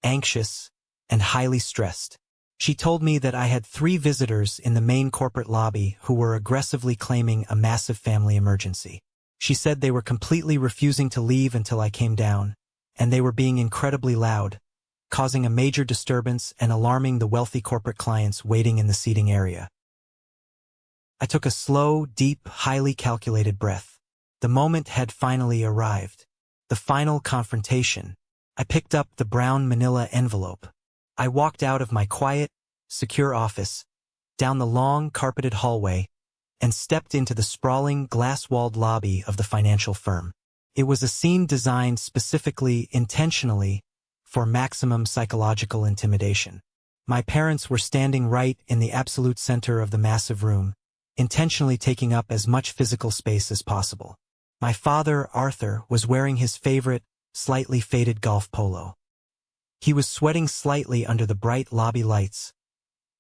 anxious, and highly stressed. She told me that I had 3 visitors in the main corporate lobby who were aggressively claiming a massive family emergency. She said they were completely refusing to leave until I came down, and they were being incredibly loud, causing a major disturbance and alarming the wealthy corporate clients waiting in the seating area. I took a slow, deep, highly calculated breath. The moment had finally arrived. The final confrontation. I picked up the brown manila envelope. I walked out of my quiet, secure office, down the long, carpeted hallway, and stepped into the sprawling, glass-walled lobby of the financial firm. It was a scene designed specifically, intentionally, for maximum psychological intimidation. My parents were standing right in the absolute center of the massive room, intentionally taking up as much physical space as possible. My father, Arthur, was wearing his favorite, slightly faded golf polo. He was sweating slightly under the bright lobby lights,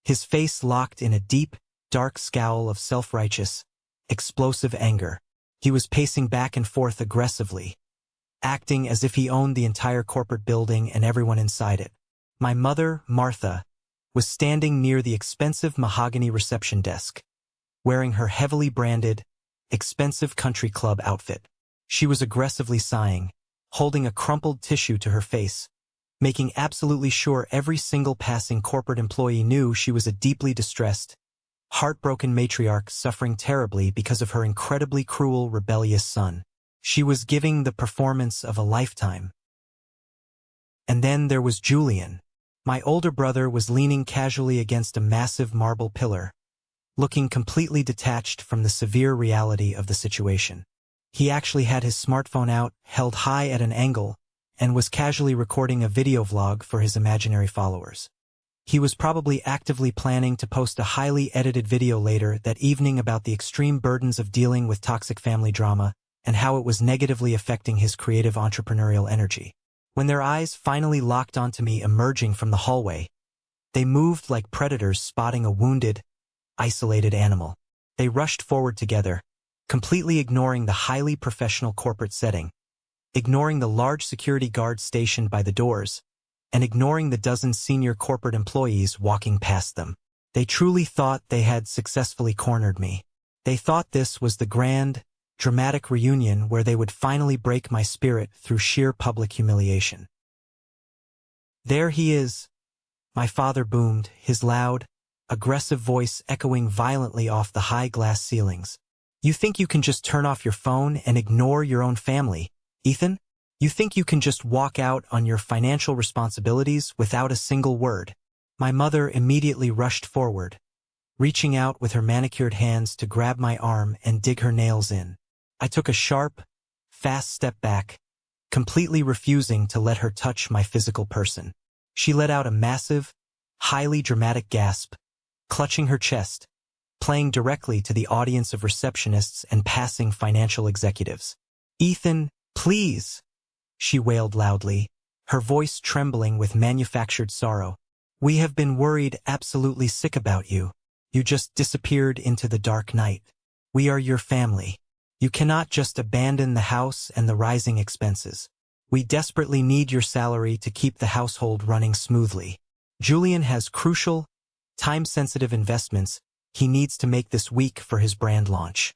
his face locked in a deep, dark scowl of self-righteous, explosive anger. He was pacing back and forth aggressively, acting as if he owned the entire corporate building and everyone inside it. My mother, Martha, was standing near the expensive mahogany reception desk, wearing her heavily branded, expensive country club outfit. She was aggressively sighing, holding a crumpled tissue to her face, making absolutely sure every single passing corporate employee knew she was a deeply distressed, heartbroken matriarch suffering terribly because of her incredibly cruel, rebellious son. She was giving the performance of a lifetime. And then there was Julian. My older brother was leaning casually against a massive marble pillar, looking completely detached from the severe reality of the situation. He actually had his smartphone out, held high at an angle, and was casually recording a video vlog for his imaginary followers. He was probably actively planning to post a highly edited video later that evening about the extreme burdens of dealing with toxic family drama and how it was negatively affecting his creative entrepreneurial energy. When their eyes finally locked onto me emerging from the hallway, they moved like predators spotting a wounded, isolated animal. They rushed forward together, completely ignoring the highly professional corporate setting, ignoring the large security guards stationed by the doors, and ignoring the dozen senior corporate employees walking past them. They truly thought they had successfully cornered me. They thought this was the grand, dramatic reunion where they would finally break my spirit through sheer public humiliation. "There he is," my father boomed, his loud, aggressive voice echoing violently off the high glass ceilings. "You think you can just turn off your phone and ignore your own family, Ethan? You think you can just walk out on your financial responsibilities without a single word? My mother immediately rushed forward, reaching out with her manicured hands to grab my arm and dig her nails in. I took a sharp, fast step back, completely refusing to let her touch my physical person. She let out a massive, highly dramatic gasp, clutching her chest, playing directly to the audience of receptionists and passing financial executives. "Ethan, please," she wailed loudly, her voice trembling with manufactured sorrow. "We have been worried absolutely sick about you. You just disappeared into the dark night. We are your family. You cannot just abandon the house and the rising expenses. We desperately need your salary to keep the household running smoothly. Julian has crucial, time-sensitive investments he needs to make this week for his brand launch."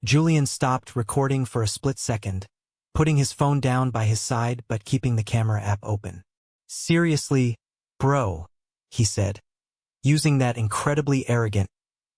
Julian stopped recording for a split second, putting his phone down by his side but keeping the camera app open. "Seriously, bro," he said, using that incredibly arrogant,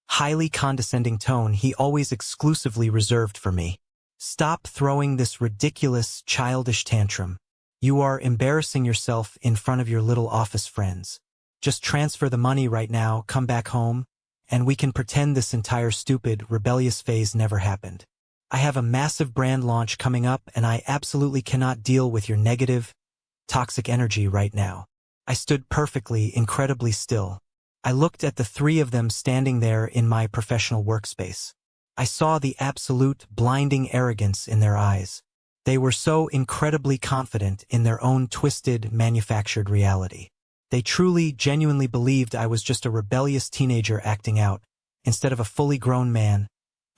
highly condescending tone he always exclusively reserved for me. "Stop throwing this ridiculous, childish tantrum. You are embarrassing yourself in front of your little office friends. Just transfer the money right now, come back home, and we can pretend this entire stupid, rebellious phase never happened. I have a massive brand launch coming up and I absolutely cannot deal with your negative, toxic energy right now." I stood perfectly, incredibly still. I looked at the three of them standing there in my professional workspace. I saw the absolute, blinding arrogance in their eyes. They were so incredibly confident in their own twisted, manufactured reality. They truly, genuinely believed I was just a rebellious teenager acting out, instead of a fully grown man,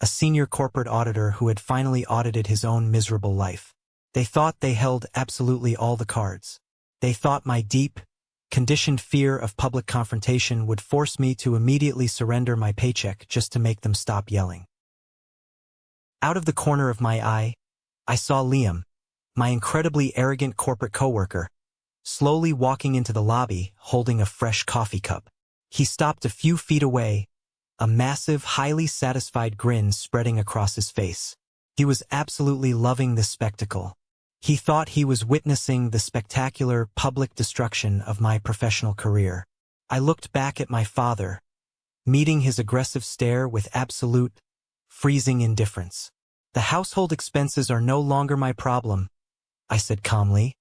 a senior corporate auditor who had finally audited his own miserable life. They thought they held absolutely all the cards. They thought my deep, conditioned fear of public confrontation would force me to immediately surrender my paycheck just to make them stop yelling. Out of the corner of my eye, I saw Liam, my incredibly arrogant corporate coworker, slowly walking into the lobby holding a fresh coffee cup. He stopped a few feet away, a massive, highly satisfied grin spreading across his face. He was absolutely loving this spectacle. He thought he was witnessing the spectacular public destruction of my professional career. I looked back at my father, meeting his aggressive stare with absolute, freezing indifference. "The household expenses are no longer my problem," I said calmly,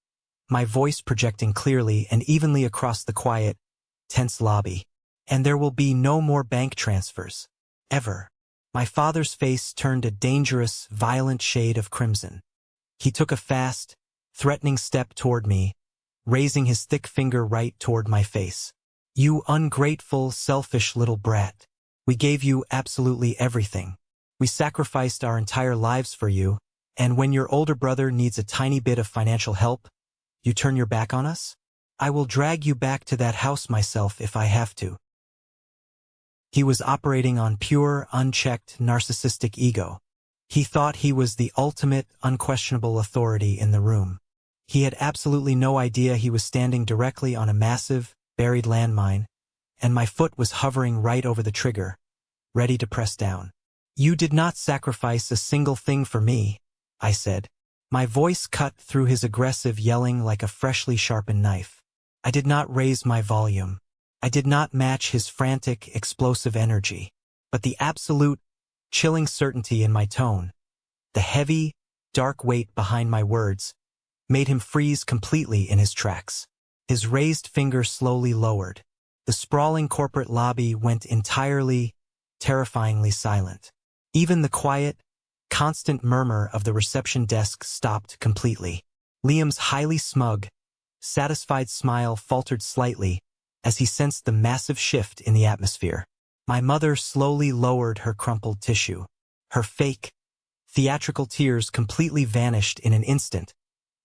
my voice projecting clearly and evenly across the quiet, tense lobby. "And there will be no more bank transfers. Ever." My father's face turned a dangerous, violent shade of crimson. He took a fast, threatening step toward me, raising his thick finger right toward my face. "You ungrateful, selfish little brat. We gave you absolutely everything. We sacrificed our entire lives for you, and when your older brother needs a tiny bit of financial help, you turn your back on us? I will drag you back to that house myself if I have to." He was operating on pure, unchecked, narcissistic ego. He thought he was the ultimate, unquestionable authority in the room. He had absolutely no idea he was standing directly on a massive, buried landmine, and my foot was hovering right over the trigger, ready to press down. "You did not sacrifice a single thing for me," I said, my voice cut through his aggressive yelling like a freshly sharpened knife. I did not raise my volume. I did not match his frantic, explosive energy. But the absolute, chilling certainty in my tone, the heavy, dark weight behind my words, made him freeze completely in his tracks. His raised finger slowly lowered. The sprawling corporate lobby went entirely, terrifyingly silent. Even the quiet, constant murmur of the reception desk stopped completely. Liam's highly smug, satisfied smile faltered slightly as he sensed the massive shift in the atmosphere. My mother slowly lowered her crumpled tissue. Her fake, theatrical tears completely vanished in an instant,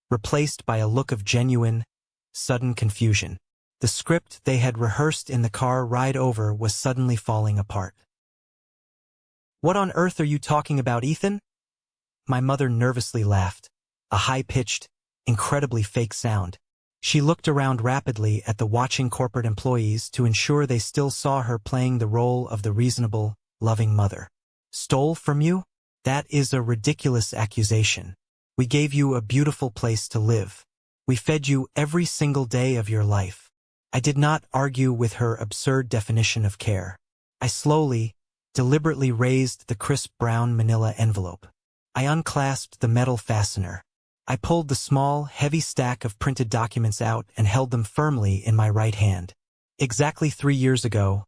replaced by a look of genuine, sudden confusion. The script they had rehearsed in the car ride over was suddenly falling apart. "What on earth are you talking about, Ethan?" My mother nervously laughed, a high-pitched, incredibly fake sound. She looked around rapidly at the watching corporate employees to ensure they still saw her playing the role of the reasonable, loving mother. "Stole from you? That is a ridiculous accusation. We gave you a beautiful place to live. We fed you every single day of your life. I did not argue with her absurd definition of care. I slowly, deliberately raised the crisp brown manila envelope. I unclasped the metal fastener. I pulled the small, heavy stack of printed documents out and held them firmly in my right hand. Exactly 3 years ago,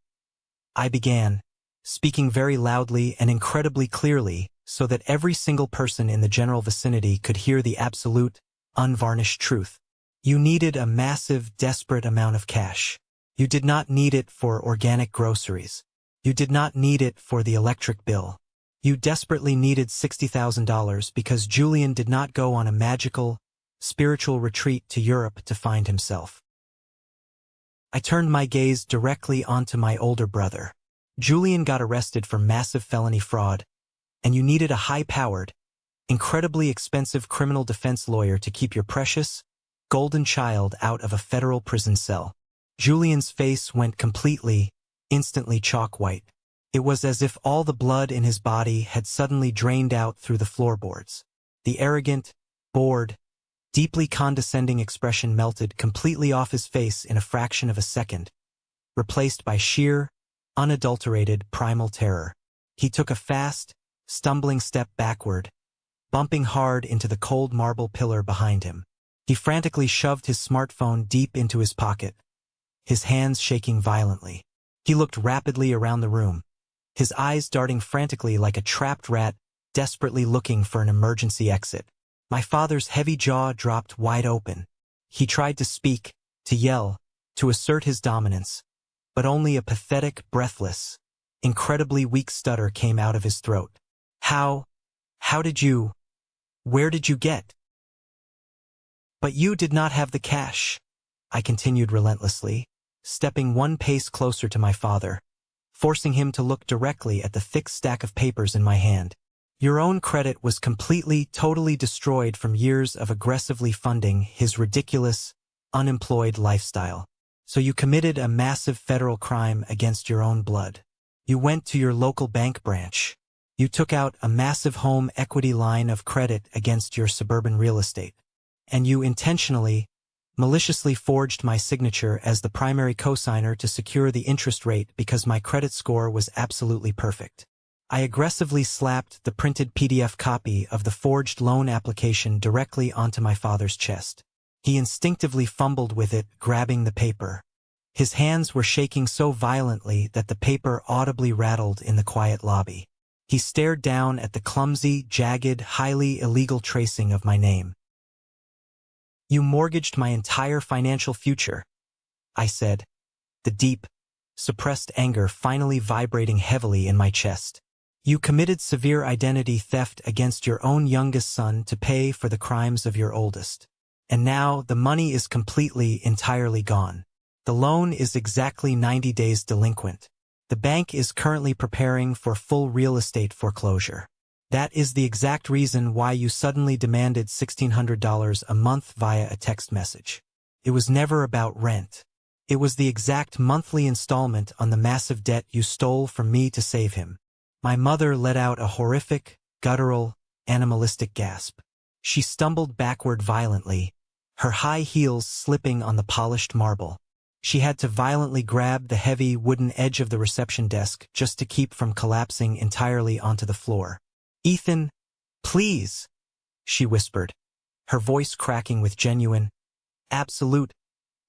I began, speaking very loudly and incredibly clearly so that every single person in the general vicinity could hear the absolute, unvarnished truth. You needed a massive, desperate amount of cash. You did not need it for organic groceries. You did not need it for the electric bill. You desperately needed $60,000 because Julian did not go on a magical, spiritual retreat to Europe to find himself. I turned my gaze directly onto my older brother. Julian got arrested for massive felony fraud, and you needed a high-powered, incredibly expensive criminal defense lawyer to keep your precious, golden child out of a federal prison cell. Julian's face went completely, instantly chalk white. It was as if all the blood in his body had suddenly drained out through the floorboards. The arrogant, bored, deeply condescending expression melted completely off his face in a fraction of a second, replaced by sheer, unadulterated primal terror. He took a fast, stumbling step backward, bumping hard into the cold marble pillar behind him. He frantically shoved his smartphone deep into his pocket, his hands shaking violently. He looked rapidly around the room, his eyes darting frantically like a trapped rat, desperately looking for an emergency exit. My father's heavy jaw dropped wide open. He tried to speak, to yell, to assert his dominance, but only a pathetic, breathless, incredibly weak stutter came out of his throat. How did you, where did you get? But you did not have the cash, I continued relentlessly, stepping one pace closer to my father, forcing him to look directly at the thick stack of papers in my hand. Your own credit was completely, totally destroyed from years of aggressively funding his ridiculous, unemployed lifestyle. So you committed a massive federal crime against your own blood. You went to your local bank branch. You took out a massive home equity line of credit against your suburban real estate. And you intentionally, maliciously forged my signature as the primary cosigner to secure the interest rate because my credit score was absolutely perfect. I aggressively slapped the printed PDF copy of the forged loan application directly onto my father's chest. He instinctively fumbled with it, grabbing the paper. His hands were shaking so violently that the paper audibly rattled in the quiet lobby. He stared down at the clumsy, jagged, highly illegal tracing of my name. You mortgaged my entire financial future, I said, the deep, suppressed anger finally vibrating heavily in my chest. You committed severe identity theft against your own youngest son to pay for the crimes of your oldest. And now the money is completely, entirely gone. The loan is exactly 90 days delinquent. The bank is currently preparing for full real estate foreclosure. That is the exact reason why you suddenly demanded $1,600 a month via a text message. It was never about rent. It was the exact monthly installment on the massive debt you stole from me to save him. My mother let out a horrific, guttural, animalistic gasp. She stumbled backward violently, her high heels slipping on the polished marble. She had to violently grab the heavy wooden edge of the reception desk just to keep from collapsing entirely onto the floor. "Ethan, please," she whispered, her voice cracking with genuine, absolute,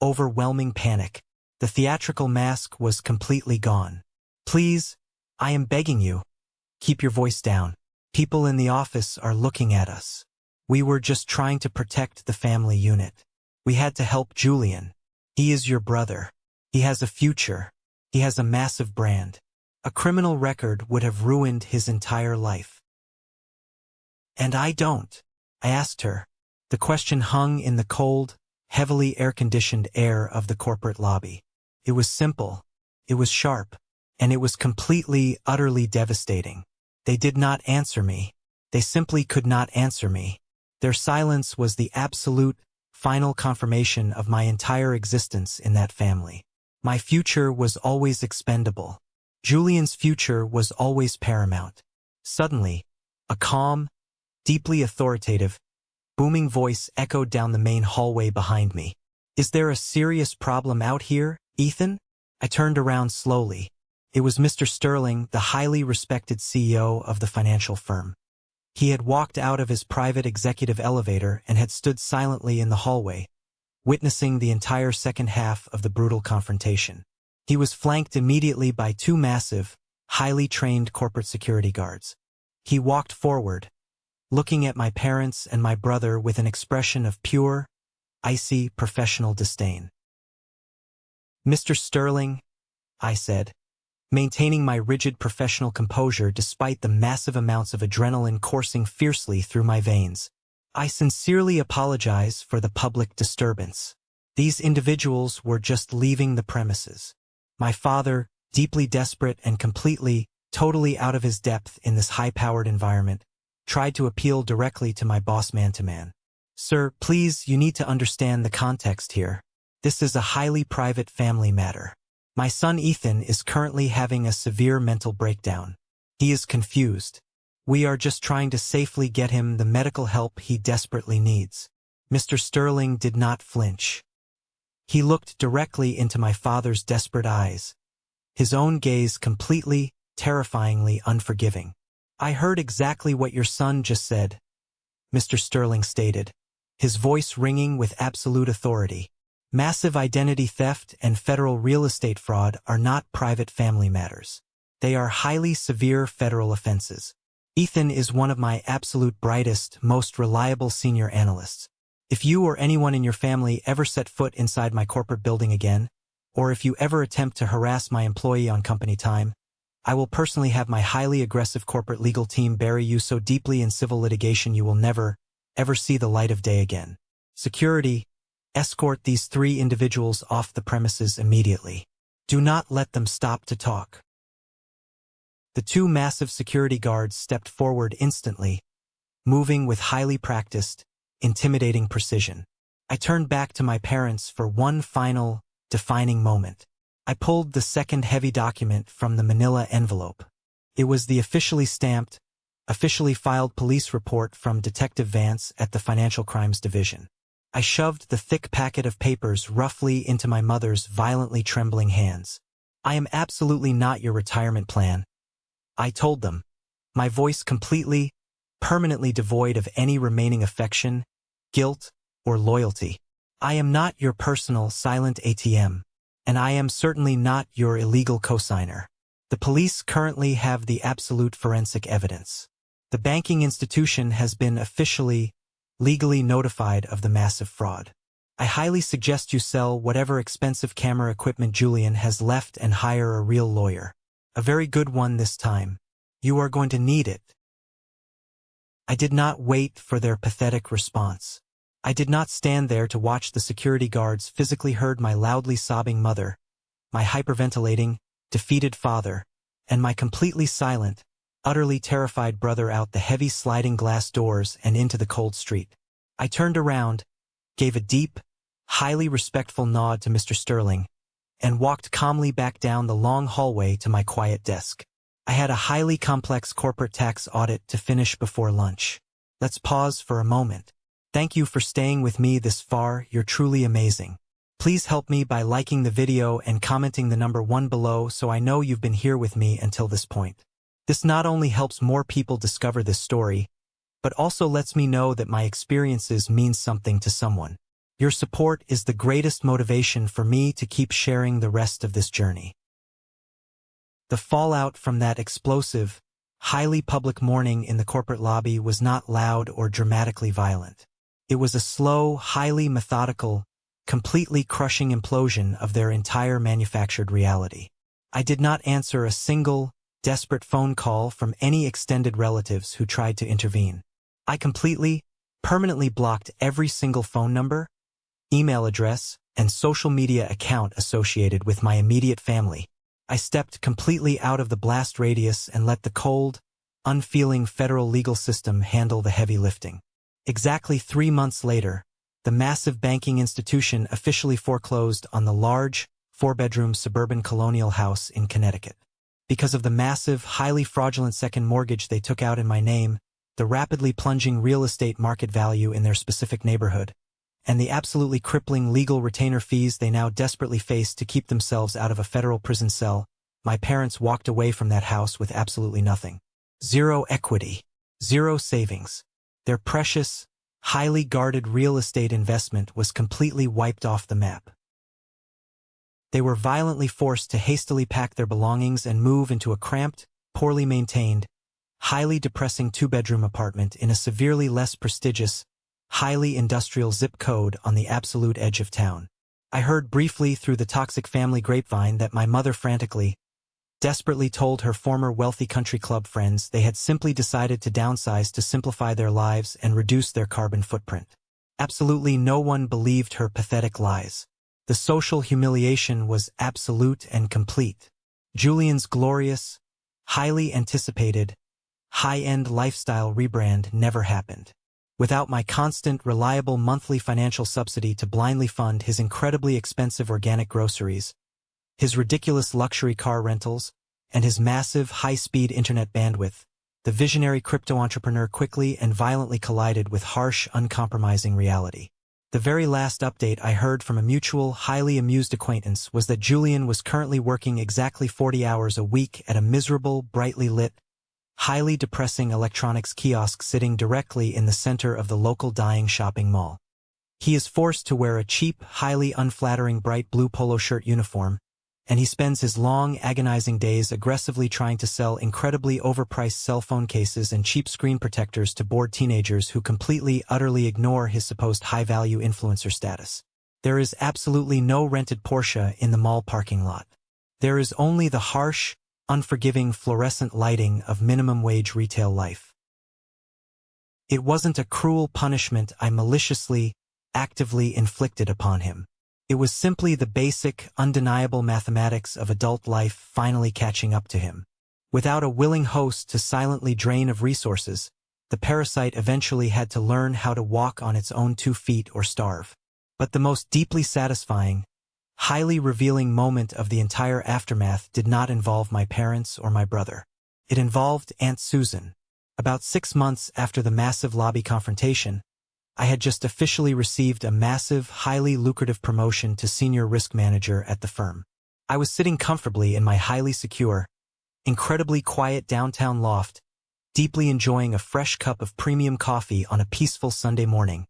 overwhelming panic. The theatrical mask was completely gone. "Please, I am begging you. Keep your voice down. People in the office are looking at us. We were just trying to protect the family unit. We had to help Julian. He is your brother. He has a future. He has a massive brand. A criminal record would have ruined his entire life." "And I don't?" I asked her. The question hung in the cold, heavily air-conditioned air of the corporate lobby. It was simple. It was sharp. And it was completely, utterly devastating. They did not answer me. They simply could not answer me. Their silence was the absolute, final confirmation of my entire existence in that family. My future was always expendable. Julian's future was always paramount. Suddenly, a calm, deeply authoritative, booming voice echoed down the main hallway behind me. "Is there a serious problem out here, Ethan?" I turned around slowly. It was Mr. Sterling, the highly respected CEO of the financial firm. He had walked out of his private executive elevator and had stood silently in the hallway, witnessing the entire second half of the brutal confrontation. He was flanked immediately by two massive, highly trained corporate security guards. He walked forward, looking at my parents and my brother with an expression of pure, icy professional disdain. "Mr. Sterling," I said, maintaining my rigid professional composure despite the massive amounts of adrenaline coursing fiercely through my veins, "I sincerely apologize for the public disturbance. These individuals were just leaving the premises. My father, deeply desperate and totally out of his depth in this high-powered environment, tried to appeal directly to my boss man-to-man. Sir, please, you need to understand the context here. This is a highly private family matter. My son Ethan is currently having a severe mental breakdown. He is confused. We are just trying to safely get him the medical help he desperately needs." Mr. Sterling did not flinch. He looked directly into my father's desperate eyes, his own gaze terrifyingly unforgiving. "I heard exactly what your son just said," Mr. Sterling stated, his voice ringing with absolute authority. "Massive identity theft and federal real estate fraud are not private family matters. They are highly severe federal offenses. Ethan is one of my absolute brightest, most reliable senior analysts. If you or anyone in your family ever set foot inside my corporate building again, or if you ever attempt to harass my employee on company time, I will personally have my highly aggressive corporate legal team bury you so deeply in civil litigation you will never, ever see the light of day again. Security, escort these 3 individuals off the premises immediately. Do not let them stop to talk." The 2 massive security guards stepped forward instantly, moving with highly practiced, intimidating precision. I turned back to my parents for one final, defining moment. I pulled the second heavy document from the manila envelope. It was the officially stamped, officially filed police report from Detective Vance at the Financial Crimes Division. I shoved the thick packet of papers roughly into my mother's violently trembling hands. "I am absolutely not your retirement plan," I told them, my voice permanently devoid of any remaining affection, guilt, or loyalty. "I am not your personal silent ATM. And I am certainly not your illegal cosigner. The police currently have the absolute forensic evidence. The banking institution has been legally notified of the massive fraud. I highly suggest you sell whatever expensive camera equipment Julian has left and hire a real lawyer. A very good one this time. You are going to need it." I did not wait for their pathetic response. I did not stand there to watch the security guards physically herd my loudly sobbing mother, my hyperventilating, defeated father, and my completely silent, utterly terrified brother out the heavy sliding glass doors and into the cold street. I turned around, gave a deep, highly respectful nod to Mr. Sterling, and walked calmly back down the long hallway to my quiet desk. I had a highly complex corporate tax audit to finish before lunch. Let's pause for a moment. Thank you for staying with me this far, you're truly amazing. Please help me by liking the video and commenting the number 1 below so I know you've been here with me until this point. This not only helps more people discover this story, but also lets me know that my experiences mean something to someone. Your support is the greatest motivation for me to keep sharing the rest of this journey. The fallout from that explosive, highly public morning in the corporate lobby was not loud or dramatically violent. It was a slow, highly methodical, completely crushing implosion of their entire manufactured reality. I did not answer a single, desperate phone call from any extended relatives who tried to intervene. I permanently blocked every single phone number, email address, and social media account associated with my immediate family. I stepped completely out of the blast radius and let the cold, unfeeling federal legal system handle the heavy lifting. Exactly 3 months later, the massive banking institution officially foreclosed on the large, 4-bedroom suburban colonial house in Connecticut. Because of the massive, highly fraudulent second mortgage they took out in my name, the rapidly plunging real estate market value in their specific neighborhood, and the absolutely crippling legal retainer fees they now desperately face to keep themselves out of a federal prison cell, my parents walked away from that house with absolutely nothing. Zero equity. Zero savings. Their precious, highly guarded real estate investment was completely wiped off the map. They were violently forced to hastily pack their belongings and move into a cramped, poorly maintained, highly depressing two-bedroom apartment in a severely less prestigious, highly industrial zip code on the absolute edge of town. I heard briefly through the toxic family grapevine that my mother desperately told her former wealthy country club friends they had simply decided to downsize to simplify their lives and reduce their carbon footprint. Absolutely no one believed her pathetic lies. The social humiliation was absolute and complete. Julian's glorious, highly anticipated, high-end lifestyle rebrand never happened. Without my constant, reliable monthly financial subsidy to blindly fund his incredibly expensive organic groceries, his ridiculous luxury car rentals, and his massive, high-speed internet bandwidth, the visionary crypto entrepreneur quickly and violently collided with harsh, uncompromising reality. The very last update I heard from a mutual, highly amused acquaintance was that Julian was currently working exactly 40 hours a week at a miserable, brightly lit, highly depressing electronics kiosk sitting directly in the center of the local dying shopping mall. He is forced to wear a cheap, highly unflattering bright blue polo shirt uniform, and he spends his long, agonizing days aggressively trying to sell incredibly overpriced cell phone cases and cheap screen protectors to bored teenagers who completely, utterly ignore his supposed high-value influencer status. There is absolutely no rented Porsche in the mall parking lot. There is only the harsh, unforgiving fluorescent lighting of minimum-wage retail life. It wasn't a cruel punishment I maliciously, actively inflicted upon him. It was simply the basic, undeniable mathematics of adult life finally catching up to him. Without a willing host to silently drain of resources, the parasite eventually had to learn how to walk on its own 2 feet or starve. But the most deeply satisfying, highly revealing moment of the entire aftermath did not involve my parents or my brother. It involved Aunt Susan. About 6 months after the massive lobby confrontation, I had just officially received a massive, highly lucrative promotion to senior risk manager at the firm. I was sitting comfortably in my highly secure, incredibly quiet downtown loft, deeply enjoying a fresh cup of premium coffee on a peaceful Sunday morning,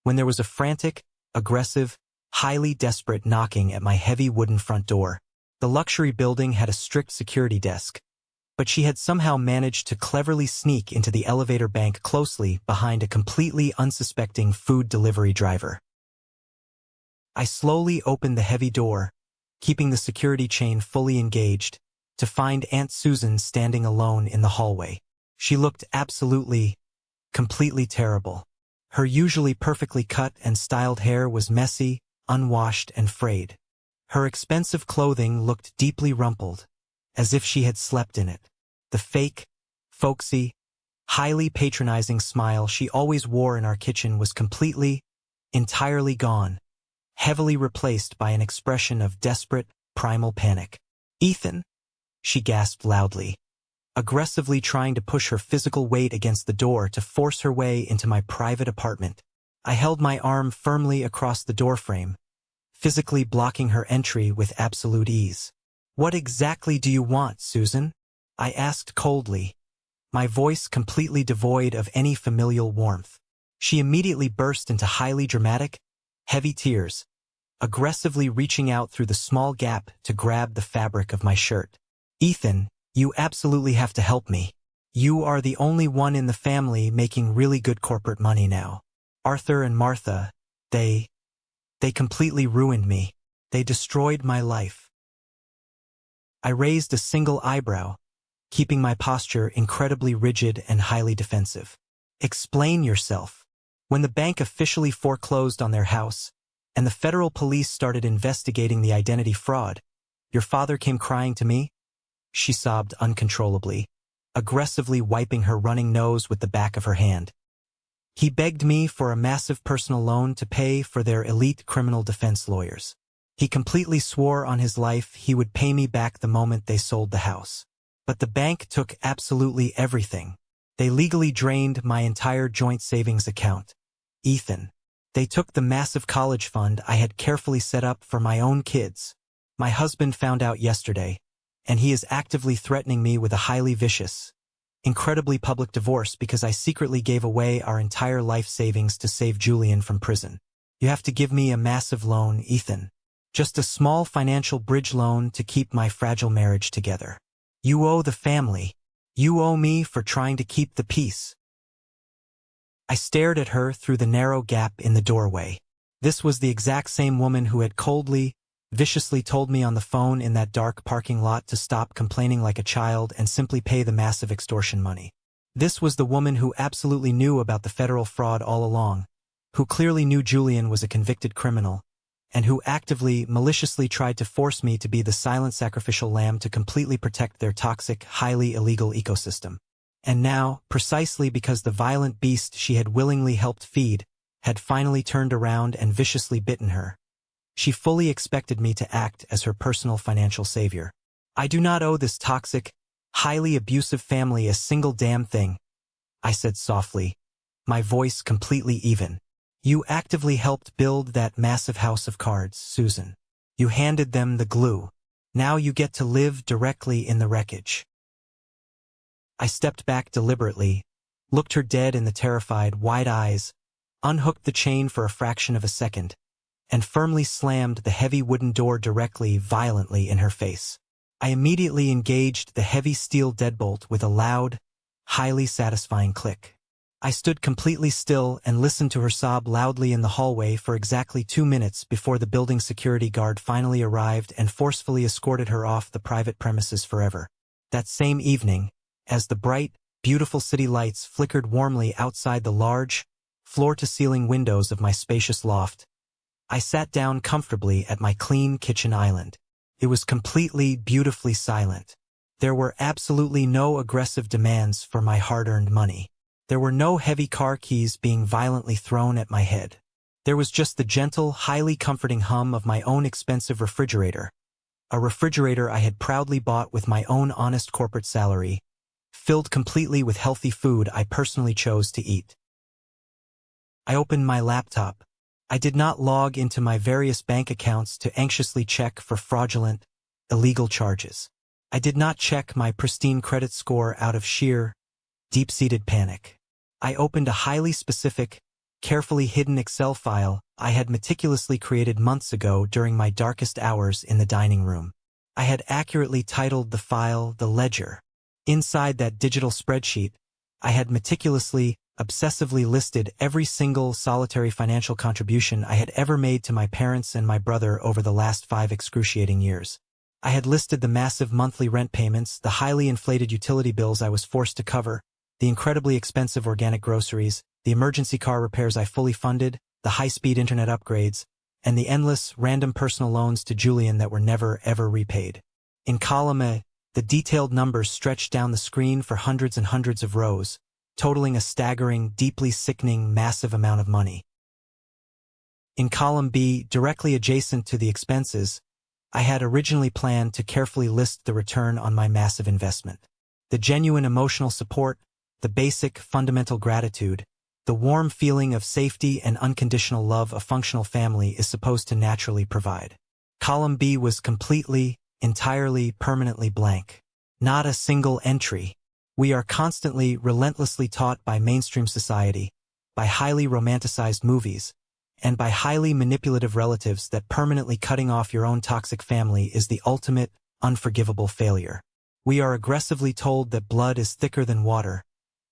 when there was a frantic, aggressive, highly desperate knocking at my heavy wooden front door. The luxury building had a strict security desk, but she had somehow managed to cleverly sneak into the elevator bank closely behind a completely unsuspecting food delivery driver. I slowly opened the heavy door, keeping the security chain fully engaged, to find Aunt Susan standing alone in the hallway. She looked absolutely, completely terrible. Her usually perfectly cut and styled hair was messy, unwashed, and frayed. Her expensive clothing looked deeply rumpled, as if she had slept in it. The fake, folksy, highly patronizing smile she always wore in our kitchen was completely, entirely gone, heavily replaced by an expression of desperate, primal panic. "Ethan," she gasped loudly, aggressively trying to push her physical weight against the door to force her way into my private apartment. I held my arm firmly across the doorframe, physically blocking her entry with absolute ease. "What exactly do you want, Susan?" I asked coldly, my voice completely devoid of any familial warmth. She immediately burst into highly dramatic, heavy tears, aggressively reaching out through the small gap to grab the fabric of my shirt. "Ethan, you absolutely have to help me. You are the only one in the family making really good corporate money now. Arthur and Martha, they completely ruined me. They destroyed my life." I raised a single eyebrow, keeping my posture incredibly rigid and highly defensive. "Explain yourself. When the bank officially foreclosed on their house, and the federal police started investigating the identity fraud, your father came crying to me?" She sobbed uncontrollably, aggressively wiping her running nose with the back of her hand. "He begged me for a massive personal loan to pay for their elite criminal defense lawyers. He completely swore on his life he would pay me back the moment they sold the house. But the bank took absolutely everything. They legally drained my entire joint savings account. Ethan. They took the massive college fund I had carefully set up for my own kids. My husband found out yesterday, and he is actively threatening me with a highly vicious, incredibly public divorce because I secretly gave away our entire life savings to save Julian from prison. You have to give me a massive loan, Ethan. Just a small financial bridge loan to keep my fragile marriage together. You owe the family. You owe me for trying to keep the peace. I stared at her through the narrow gap in the doorway. This was the exact same woman who had coldly, viciously told me on the phone in that dark parking lot to stop complaining like a child and simply pay the massive extortion money. This was the woman who absolutely knew about the federal fraud all along, who clearly knew Julian was a convicted criminal, and who actively, maliciously tried to force me to be the silent sacrificial lamb to completely protect their toxic, highly illegal ecosystem. And now, precisely because the violent beast she had willingly helped feed had finally turned around and viciously bitten her, she fully expected me to act as her personal financial savior. I do not owe this toxic, highly abusive family a single damn thing, I said softly, my voice completely even. You actively helped build that massive house of cards, Susan. You handed them the glue. Now you get to live directly in the wreckage. I stepped back deliberately, looked her dead in the terrified, wide eyes, unhooked the chain for a fraction of a second, and firmly slammed the heavy wooden door directly, violently in her face. I immediately engaged the heavy steel deadbolt with a loud, highly satisfying click. I stood completely still and listened to her sob loudly in the hallway for exactly 2 minutes before the building security guard finally arrived and forcefully escorted her off the private premises forever. That same evening, as the bright, beautiful city lights flickered warmly outside the large, floor-to-ceiling windows of my spacious loft, I sat down comfortably at my clean kitchen island. It was completely, beautifully silent. There were absolutely no aggressive demands for my hard-earned money. There were no heavy car keys being violently thrown at my head. There was just the gentle, highly comforting hum of my own expensive refrigerator, a refrigerator I had proudly bought with my own honest corporate salary, filled completely with healthy food I personally chose to eat. I opened my laptop. I did not log into my various bank accounts to anxiously check for fraudulent, illegal charges. I did not check my pristine credit score out of sheer, deep-seated panic. I opened a highly specific, carefully hidden Excel file I had meticulously created months ago during my darkest hours in the dining room. I had accurately titled the file The Ledger. Inside that digital spreadsheet, I had meticulously, obsessively listed every single solitary financial contribution I had ever made to my parents and my brother over the last 5 excruciating years. I had listed the massive monthly rent payments, the highly inflated utility bills I was forced to cover, the incredibly expensive organic groceries, the emergency car repairs I fully funded, the high-speed internet upgrades, and the endless, random personal loans to Julian that were never, ever repaid. In column A, the detailed numbers stretched down the screen for hundreds and hundreds of rows, totaling a staggering, deeply sickening, massive amount of money. In column B, directly adjacent to the expenses, I had originally planned to carefully list the return on my massive investment. The genuine emotional support, the basic, fundamental gratitude, the warm feeling of safety and unconditional love a functional family is supposed to naturally provide. Column B was completely, entirely, permanently blank. Not a single entry. We are constantly, relentlessly taught by mainstream society, by highly romanticized movies, and by highly manipulative relatives that permanently cutting off your own toxic family is the ultimate, unforgivable failure. We are aggressively told that blood is thicker than water,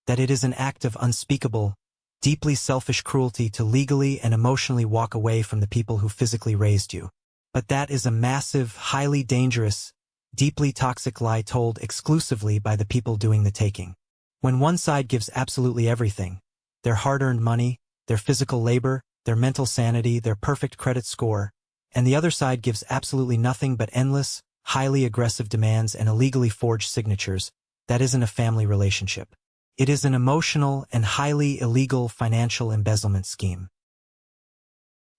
that it is an act of unspeakable, deeply selfish cruelty to legally and emotionally walk away from the people who physically raised you. But that is a massive, highly dangerous, deeply toxic lie told exclusively by the people doing the taking. When one side gives absolutely everything, their hard-earned money, their physical labor, their mental sanity, their perfect credit score, and the other side gives absolutely nothing but endless, highly aggressive demands and illegally forged signatures, that isn't a family relationship. It is an emotional and highly illegal financial embezzlement scheme.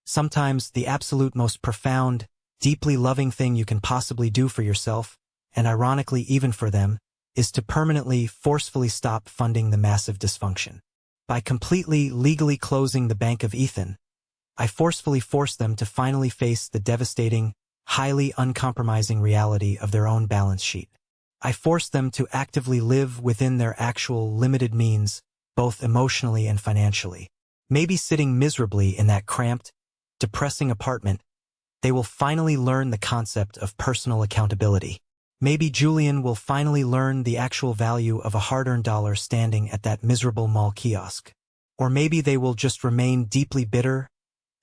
Sometimes the absolute most profound, deeply loving thing you can possibly do for yourself, and ironically even for them, is to permanently, forcefully stop funding the massive dysfunction. By completely, legally closing the Bank of Ethan, I forcefully forced them to finally face the devastating, highly uncompromising reality of their own balance sheet. I forced them to actively live within their actual limited means, both emotionally and financially. Maybe sitting miserably in that cramped, depressing apartment, they will finally learn the concept of personal accountability. Maybe Julian will finally learn the actual value of a hard-earned dollar standing at that miserable mall kiosk. Or maybe they will just remain deeply bitter,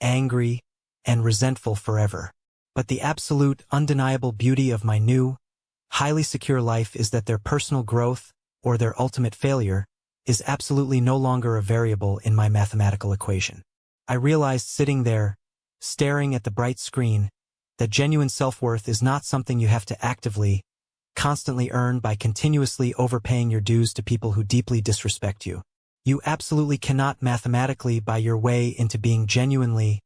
angry, and resentful forever. But the absolute, undeniable beauty of my new, highly secure life is that their personal growth, or their ultimate failure, is absolutely no longer a variable in my mathematical equation. I realized sitting there, staring at the bright screen, that genuine self-worth is not something you have to actively, constantly earn by continuously overpaying your dues to people who deeply disrespect you. You absolutely cannot mathematically buy your way into being genuinely,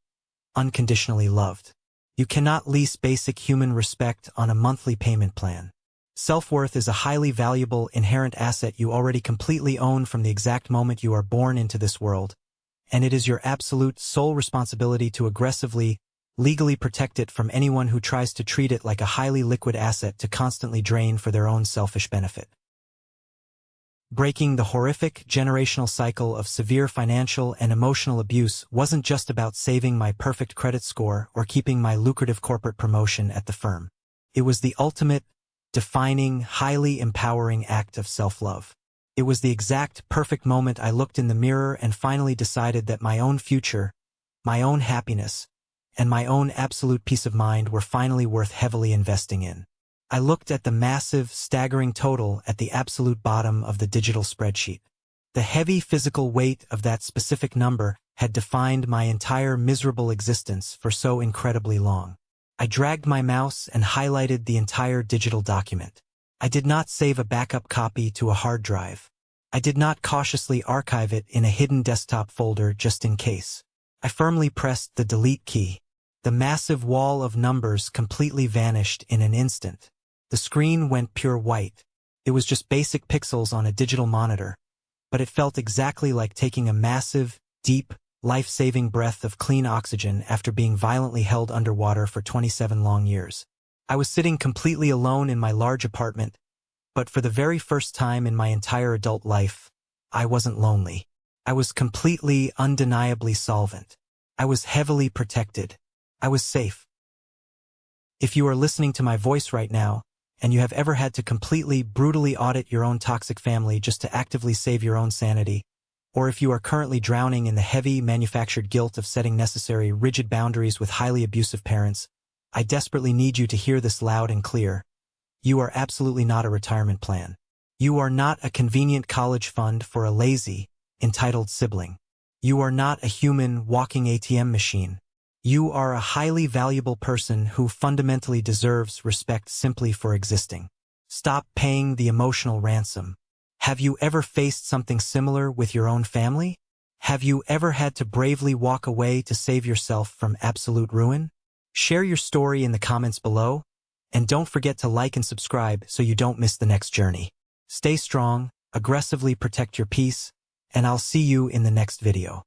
unconditionally loved. You cannot lease basic human respect on a monthly payment plan. Self-worth is a highly valuable, inherent asset you already completely own from the exact moment you are born into this world, and it is your absolute sole responsibility to aggressively, legally protect it from anyone who tries to treat it like a highly liquid asset to constantly drain for their own selfish benefit. Breaking the horrific, generational cycle of severe financial and emotional abuse wasn't just about saving my perfect credit score or keeping my lucrative corporate promotion at the firm. It was the ultimate, defining, highly empowering act of self-love. It was the exact perfect moment I looked in the mirror and finally decided that my own future, my own happiness, and my own absolute peace of mind were finally worth heavily investing in. I looked at the massive, staggering total at the absolute bottom of the digital spreadsheet. The heavy physical weight of that specific number had defined my entire miserable existence for so incredibly long. I dragged my mouse and highlighted the entire digital document. I did not save a backup copy to a hard drive. I did not cautiously archive it in a hidden desktop folder just in case. I firmly pressed the delete key. The massive wall of numbers completely vanished in an instant. The screen went pure white. It was just basic pixels on a digital monitor, but it felt exactly like taking a massive, deep, life-saving breath of clean oxygen after being violently held underwater for 27 long years. I was sitting completely alone in my large apartment, but for the very first time in my entire adult life, I wasn't lonely. I was completely, undeniably solvent. I was heavily protected. I was safe. If you are listening to my voice right now, and you have ever had to completely, brutally audit your own toxic family just to actively save your own sanity, or if you are currently drowning in the heavy, manufactured guilt of setting necessary, rigid boundaries with highly abusive parents, I desperately need you to hear this loud and clear. You are absolutely not a retirement plan. You are not a convenient college fund for a lazy, entitled sibling. You are not a human walking ATM machine. You are a highly valuable person who fundamentally deserves respect simply for existing. Stop paying the emotional ransom. Have you ever faced something similar with your own family? Have you ever had to bravely walk away to save yourself from absolute ruin? Share your story in the comments below, and don't forget to like and subscribe so you don't miss the next journey. Stay strong, aggressively protect your peace, and I'll see you in the next video.